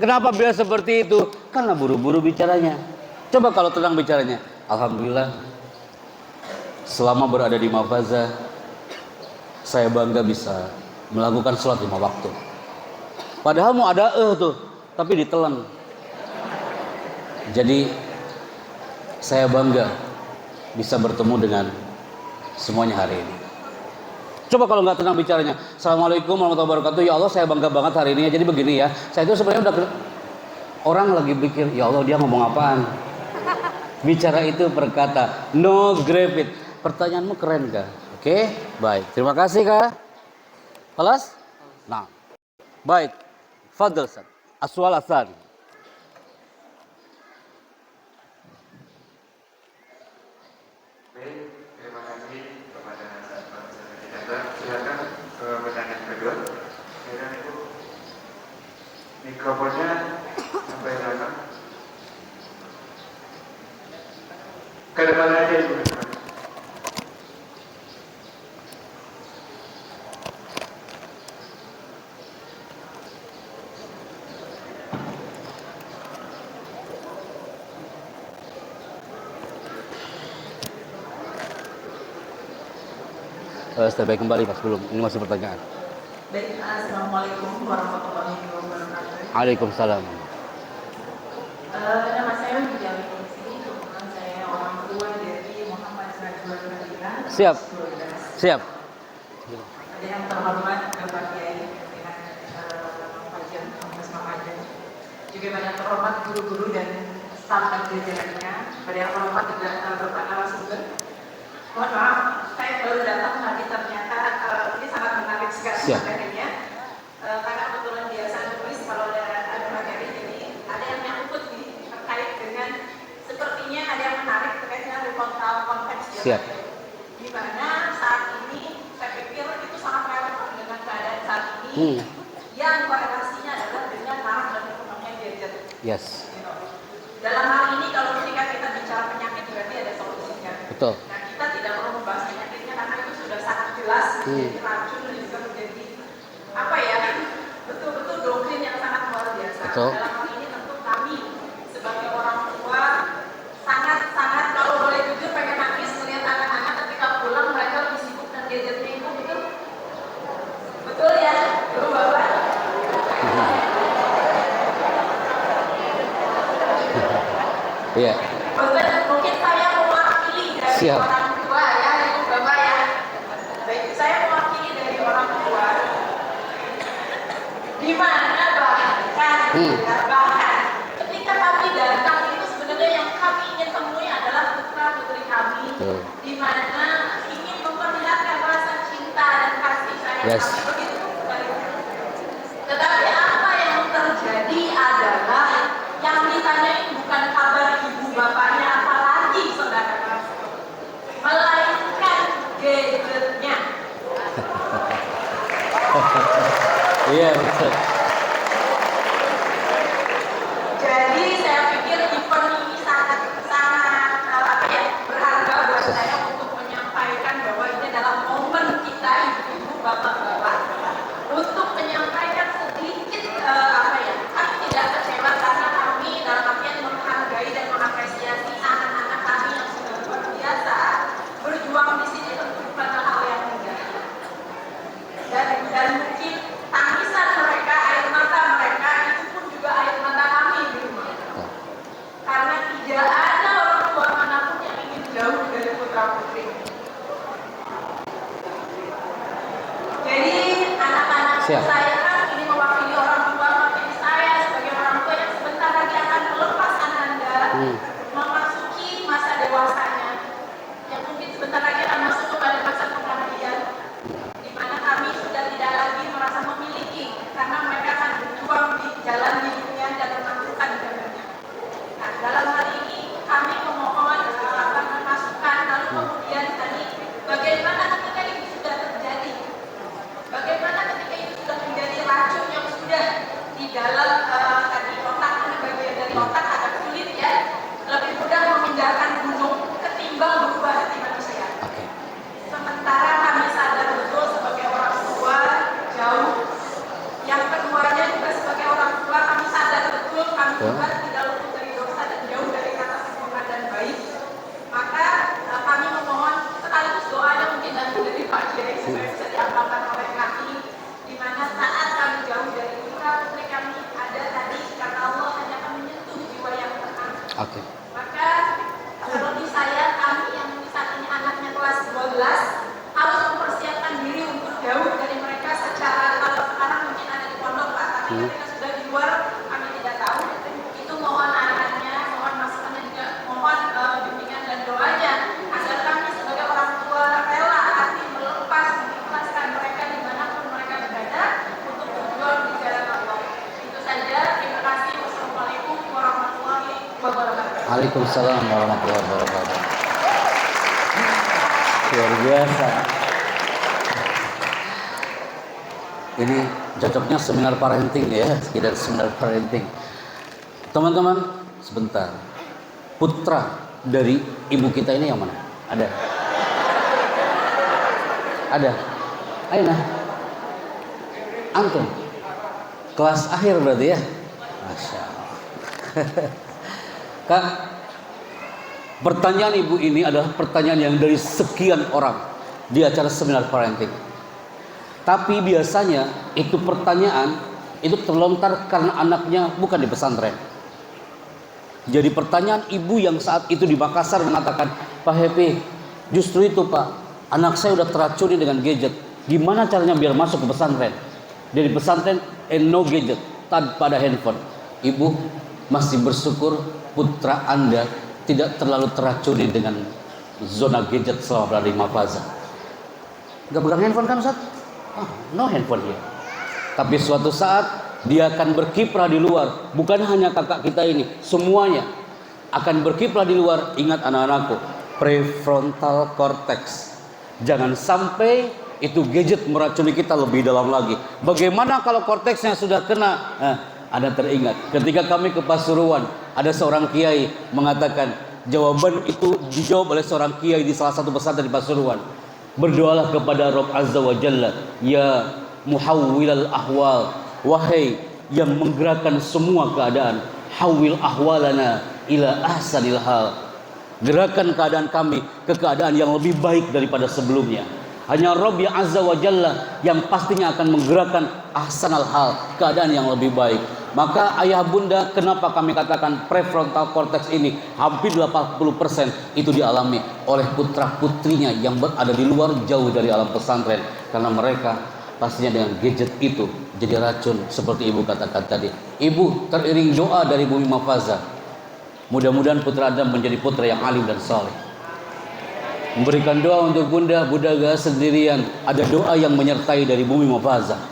kenapa biasa seperti itu? Karena buru-buru bicaranya. Coba kalau tenang bicaranya. Alhamdulillah, selama berada di Mafaza, saya bangga bisa melakukan sholat 5 waktu. Padahal mau ada tuh, tapi ditelan. Jadi saya bangga bisa bertemu dengan semuanya hari ini. Coba kalau nggak tenang bicaranya. Assalamualaikum warahmatullahi wabarakatuh. Ya Allah, saya bangga banget hari ini. Jadi begini ya, saya itu sebenarnya udah orang lagi pikir, ya Allah dia ngomong apaan? Bicara itu berkata, no gravity. Pertanyaanmu keren kah? Oke, baik. Terima kasih kak. Kelas? Nah, baik. Fadl Ustaz. Aswal Hasan. Baik, terima kasih kepada Pak Presiden. Silakan ke pertanyaan kedua. Silakan Ibu. Mikrofonnya sampai sana. Ke depan aja Ibu. Step back kembali Mas, belum. Ini masih pertanyaan. Baik, Assalamualaikum warahmatullahi wabarakatuh. Waalaikumsalam. Nama saya Wijawi Ningsi, kebetulan saya orang tua dari Muhammad Najwa Nabila. Siap. Siap. Ada yang terhormat Bapak Kiai dengan Fajar, Mas Mamajan. Juga banyak terhormat guru-guru dan staf dan jajarannya. Pada yang terhormat juga Bapak narasumber. Mohon maaf, saya baru datang tadi ternyata ini sangat menarik sekali materinya. Karena kebetulan biasa nulis kalau ada materi, jadi ada yang nyangkut terkait dengan sepertinya ada yang menarik terkait dengan horizontal konteks. Siap. Di mana saat ini saya pikir itu sangat relevan dengan keadaan saat ini yang korelasinya adalah dengan marak dan perkembangan gadget. Yes. Dalam hal ini kalau ketika kita bicara penyakit berarti ada solusinya. Betul. Nah, kita tidak perlu membahas penyakitnya karena itu sudah sangat jelas menjadi racun dan juga menjadi apa ya, betul-betul doktrin yang sangat luar biasa. Betul. Dalam hal ini tentu kami sebagai orang tua sangat-sangat kalau boleh jujur pengen nangis melihat anak-anak ketika pulang mereka lebih sibuk dengan gadgetnya itu, betul? Betul ya, Ibu Bapak? Iya. Mungkin saya mewakili dari Siap. orang tua ya, Ibu Bapak ya. Baik, saya mewakili dari orang tua. Di mana bahkan ketika kami datang itu sebenarnya yang kami ingin temui adalah putra putri kami, di mana ingin memperlihatkan rasa cinta dan kasih sayang Yes. kami begitu. Tetapi apa yang terjadi adalah yang ditanyain bukan kabar ibu bapaknya apalagi saudara, melainkan gadgetnya. Iya, betul. Jadi saya pikir event ini sangat berharga buat saya untuk menyampaikan bahwa ini adalah momen kita ibu-ibu, bapak-bapak untuk menyampaikan sedikit kami tidak kecewa karena kami dalam artian menghargai dan mengapresiasi anak-anak kami yang sudah luar biasa berjuang di sini, tentu bukan hal yang mudah. Dan mungkin tangisan mereka, air mata mereka itu pun juga air mata kami di rumah. Karena tidak ada orang tua manapun yang ingin jauh dari putra putri. Jadi anak-anak saya kan ini mewakili orang tua, makanya saya sebagai orang tua yang sebentar lagi akan melepas ananda memasuki masa dewasanya, yang mungkin sebentar lagi akan masuk kepada masa pengabdian, di mana kami sudah tidak lagi merasa memiliki karena mereka akan berjuang di jalan hidupnya dan menentukan jalannya. Nah, dalam hal ini kami memohon masukan, lalu kemudian tadi bagaimana ketika itu sudah terjadi, bagaimana dalam tadi otak, bagian dari otak agak sulit ya, lebih mudah memindahkan gunung ketimbang berubah hati manusia. Sementara kami sadar betul sebagai orang tua jauh. Yang keduanya juga sebagai orang tua kami sadar betul kami juga tidak luput dari dosa dan jauh dari kata sempurna dan baik. Maka kami memohon sekaligus doanya mungkin dari Pak Kiai supaya bisa diamalkan oleh kami, di mana saat kami jauh dari putra putri kami ada tadi kata Allah hanya akan menyentuh jiwa yang tenang. Maka terlebih saya kami yang saat ini anaknya kelas 12 harus mempersiapkan diri untuk jauh dari mereka secara, kalau sekarang mungkin ada di pondok Pak, tapi ketika sudah di luar kami tidak tahu. Itu mohon arahannya, mohon masukannya juga, mohon bimbingan dan doanya agar kami sebagai orang tua rela hati melepas, mengikhlaskan mereka dimanapun mereka berada untuk berjuang di jalan Allah. Itu saja, terima kasih. Wassalamualaikum warahmatullahi wabarakatuh. Waalaikumsalam warahmatullahi wabarakatuh. Luar biasa. Ini cocoknya seminar parenting ya, sekedar seminar parenting. Teman-teman, sebentar. Putra dari ibu kita ini yang mana? Ada? Ada? Ayo nah. Antum. Kelas akhir berarti ya? Masya Allah. Kak, pertanyaan ibu ini adalah pertanyaan yang dari sekian orang di acara seminar parenting. Tapi biasanya itu pertanyaan itu terlontar karena anaknya bukan di pesantren. Jadi pertanyaan ibu yang saat itu di Makassar mengatakan, Pak Happy, justru itu Pak, anak saya udah teracuni dengan gadget. Gimana caranya biar masuk ke pesantren? Dari pesantren no gadget, tanpa ada handphone. Ibu masih bersyukur putra Anda tidak terlalu teracuni dengan zona gadget selama berada di Mafazah. Gak pegang handphone kan Ustaz? No handphone here. Tapi suatu saat dia akan berkiprah di luar. Bukan hanya kakak kita ini, semuanya akan berkiprah di luar. Ingat anak-anakku, prefrontal cortex. Jangan sampai itu gadget meracuni kita lebih dalam lagi. Bagaimana kalau korteksnya sudah kena? Anda teringat ketika kami ke Pasuruan, ada seorang kiai mengatakan, jawaban itu dijawab oleh seorang kiai di salah satu pesantren di Pasuruan. Berdoalah kepada Rabb Azza wa Jalla, ya muhawwilal ahwal, wahai yang menggerakkan semua keadaan, hawil ahwalana ila ahsanil hal. Gerakan keadaan kami ke keadaan yang lebih baik daripada sebelumnya. Hanya Rabb yang Azza wa Jalla yang pastinya akan menggerakkan ahsanal hal, keadaan yang lebih baik. Maka ayah bunda, kenapa kami katakan prefrontal cortex ini hampir 80% itu dialami oleh putra putrinya yang berada di luar jauh dari alam pesantren. Karena mereka pastinya dengan gadget itu jadi racun seperti ibu katakan tadi. Ibu, teriring doa dari Bumi Mafazah, mudah-mudahan putra Anda menjadi putra yang alim dan saleh. Memberikan doa untuk bunda, bunda gak sendirian. Ada doa yang menyertai dari Bumi Mafazah.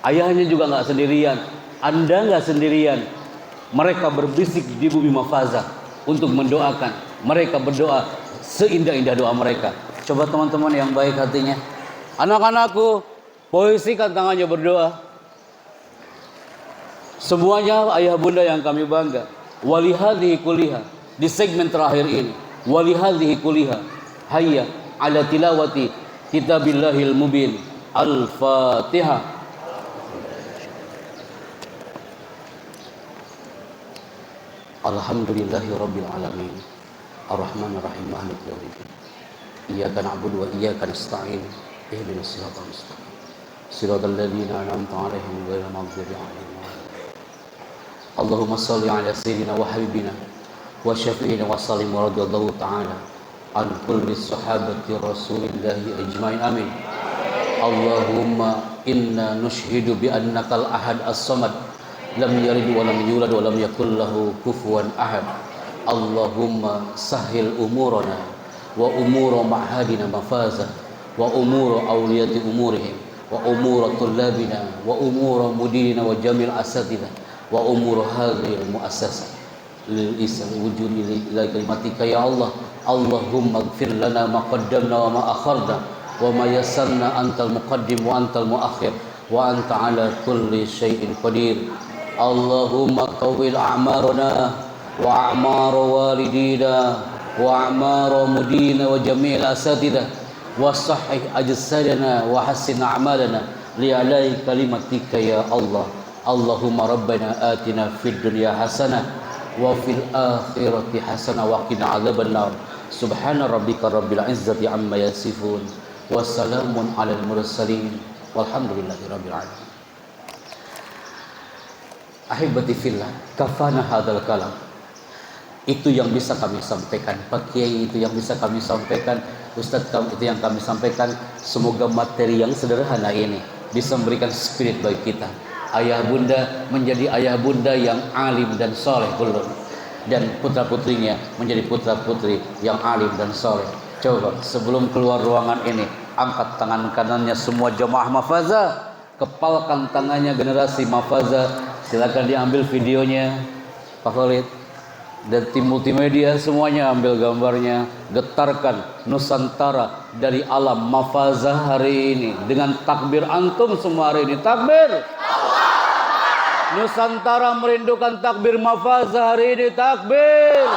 Ayahnya juga gak sendirian, Anda gak sendirian. Mereka berbisik di Bumi Mafazah untuk mendoakan. Mereka berdoa seindah-indah doa mereka. Coba teman-teman yang baik hatinya, anak-anakku, posisikan tangannya berdoa. Semuanya ayah bunda yang kami bangga. Walihadhihi kuliha, di segmen terakhir ini, walihadhihi kuliha, hayya ala tilawati kitabillahil mubin. Al-Fatihah. Alhamdulillahi rabbil alamin, Ar-Rahmanir Rahim, Maliki yaumiddin. Iyyaka na'budu wa iyyaka nasta'in. Ihdinas siratal mustaqim. Siratal ladzina an'amta 'alaihim ghairil maghdubi 'alaihim waladdallin. Allahumma shalli 'ala sayyidina wa habibina wa syafi'ina wa sallim wa radhiyallahu ta'ala an kulli sahabati Rasulillahi ajmain. Amin. Allahumma inna nushhidu bi annakal ahad as-samad, lam yalid wa lam yulad wa lam yakul lahu kufuwan ahad. Allahumma sahhil umurana wa umura ma'hadina mafazah wa umura awliyati umurihim wa umura tullabina wa umura mudirina wa jamil asatidha wa umura hadhil muassasah lil islam wujudi ila kalimatika ya Allah. Allahumma ighfir lana ma qaddamna wa ma akharna wa ma yassarna, antal muqaddim wa antal muakhir wa anta ala kulli syai'in qadir. Allahumma tawil a'marana wa a'mar walidina wa a'mar mudina wa jami'il asatidha wa sahih ajsadana wa hassin a'malana li'alai kalimatika ya Allah. Allahumma rabbana atina fid dunya hasanah wa fil akhirati hasanah wa qina adzabannar. Subhana rabbika rabbil izzati amma yasifun wa salamun alal mursalin walhamdulillahi rabbil alamin. Ahibati fillah, kafana hadzal kalam. Itu yang bisa kami sampaikan, Pak Kiai, itu yang bisa kami sampaikan, Ustadz itu yang kami sampaikan. Semoga materi yang sederhana ini bisa memberikan spirit bagi kita. Ayah bunda menjadi ayah bunda yang alim dan soleh belum, dan putra putrinya menjadi putra putri yang alim dan soleh. Coba sebelum keluar ruangan ini, angkat tangan kanannya semua jemaah Mahfazah, kepalkan tangannya generasi Mahfazah. Silakan diambil videonya, Pak Khalid, dan tim multimedia semuanya ambil gambarnya. Getarkan Nusantara dari alam Mahfazah hari ini dengan takbir antum semua hari ini. Takbir! Nusantara merindukan takbir Mahfazah hari ini. Takbir!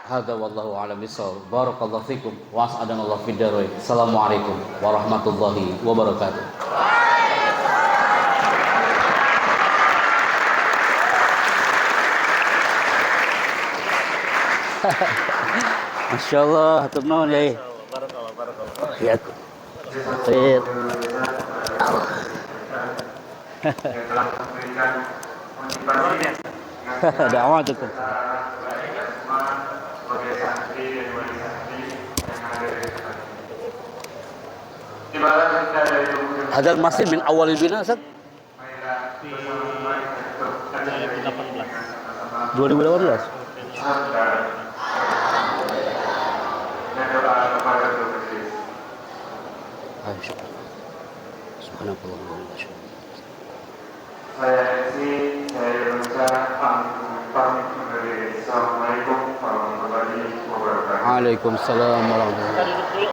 Hadza wallahu a'lam bishawab. Barakallahu fikum wa as'adanallahu fid dharain. Assalamualaikum warahmatullahi wabarakatuh. Masya Allah, hatur nuhun ya. Ya. Baik. Dakwah tuh. Hadal masih min awal bina, Ustaz? 2018. Saya pamit undur diri. Assalamualaikum warahmatullahi wabarakatuh. Waalaikumsalam warahmatullahi wabarakatuh.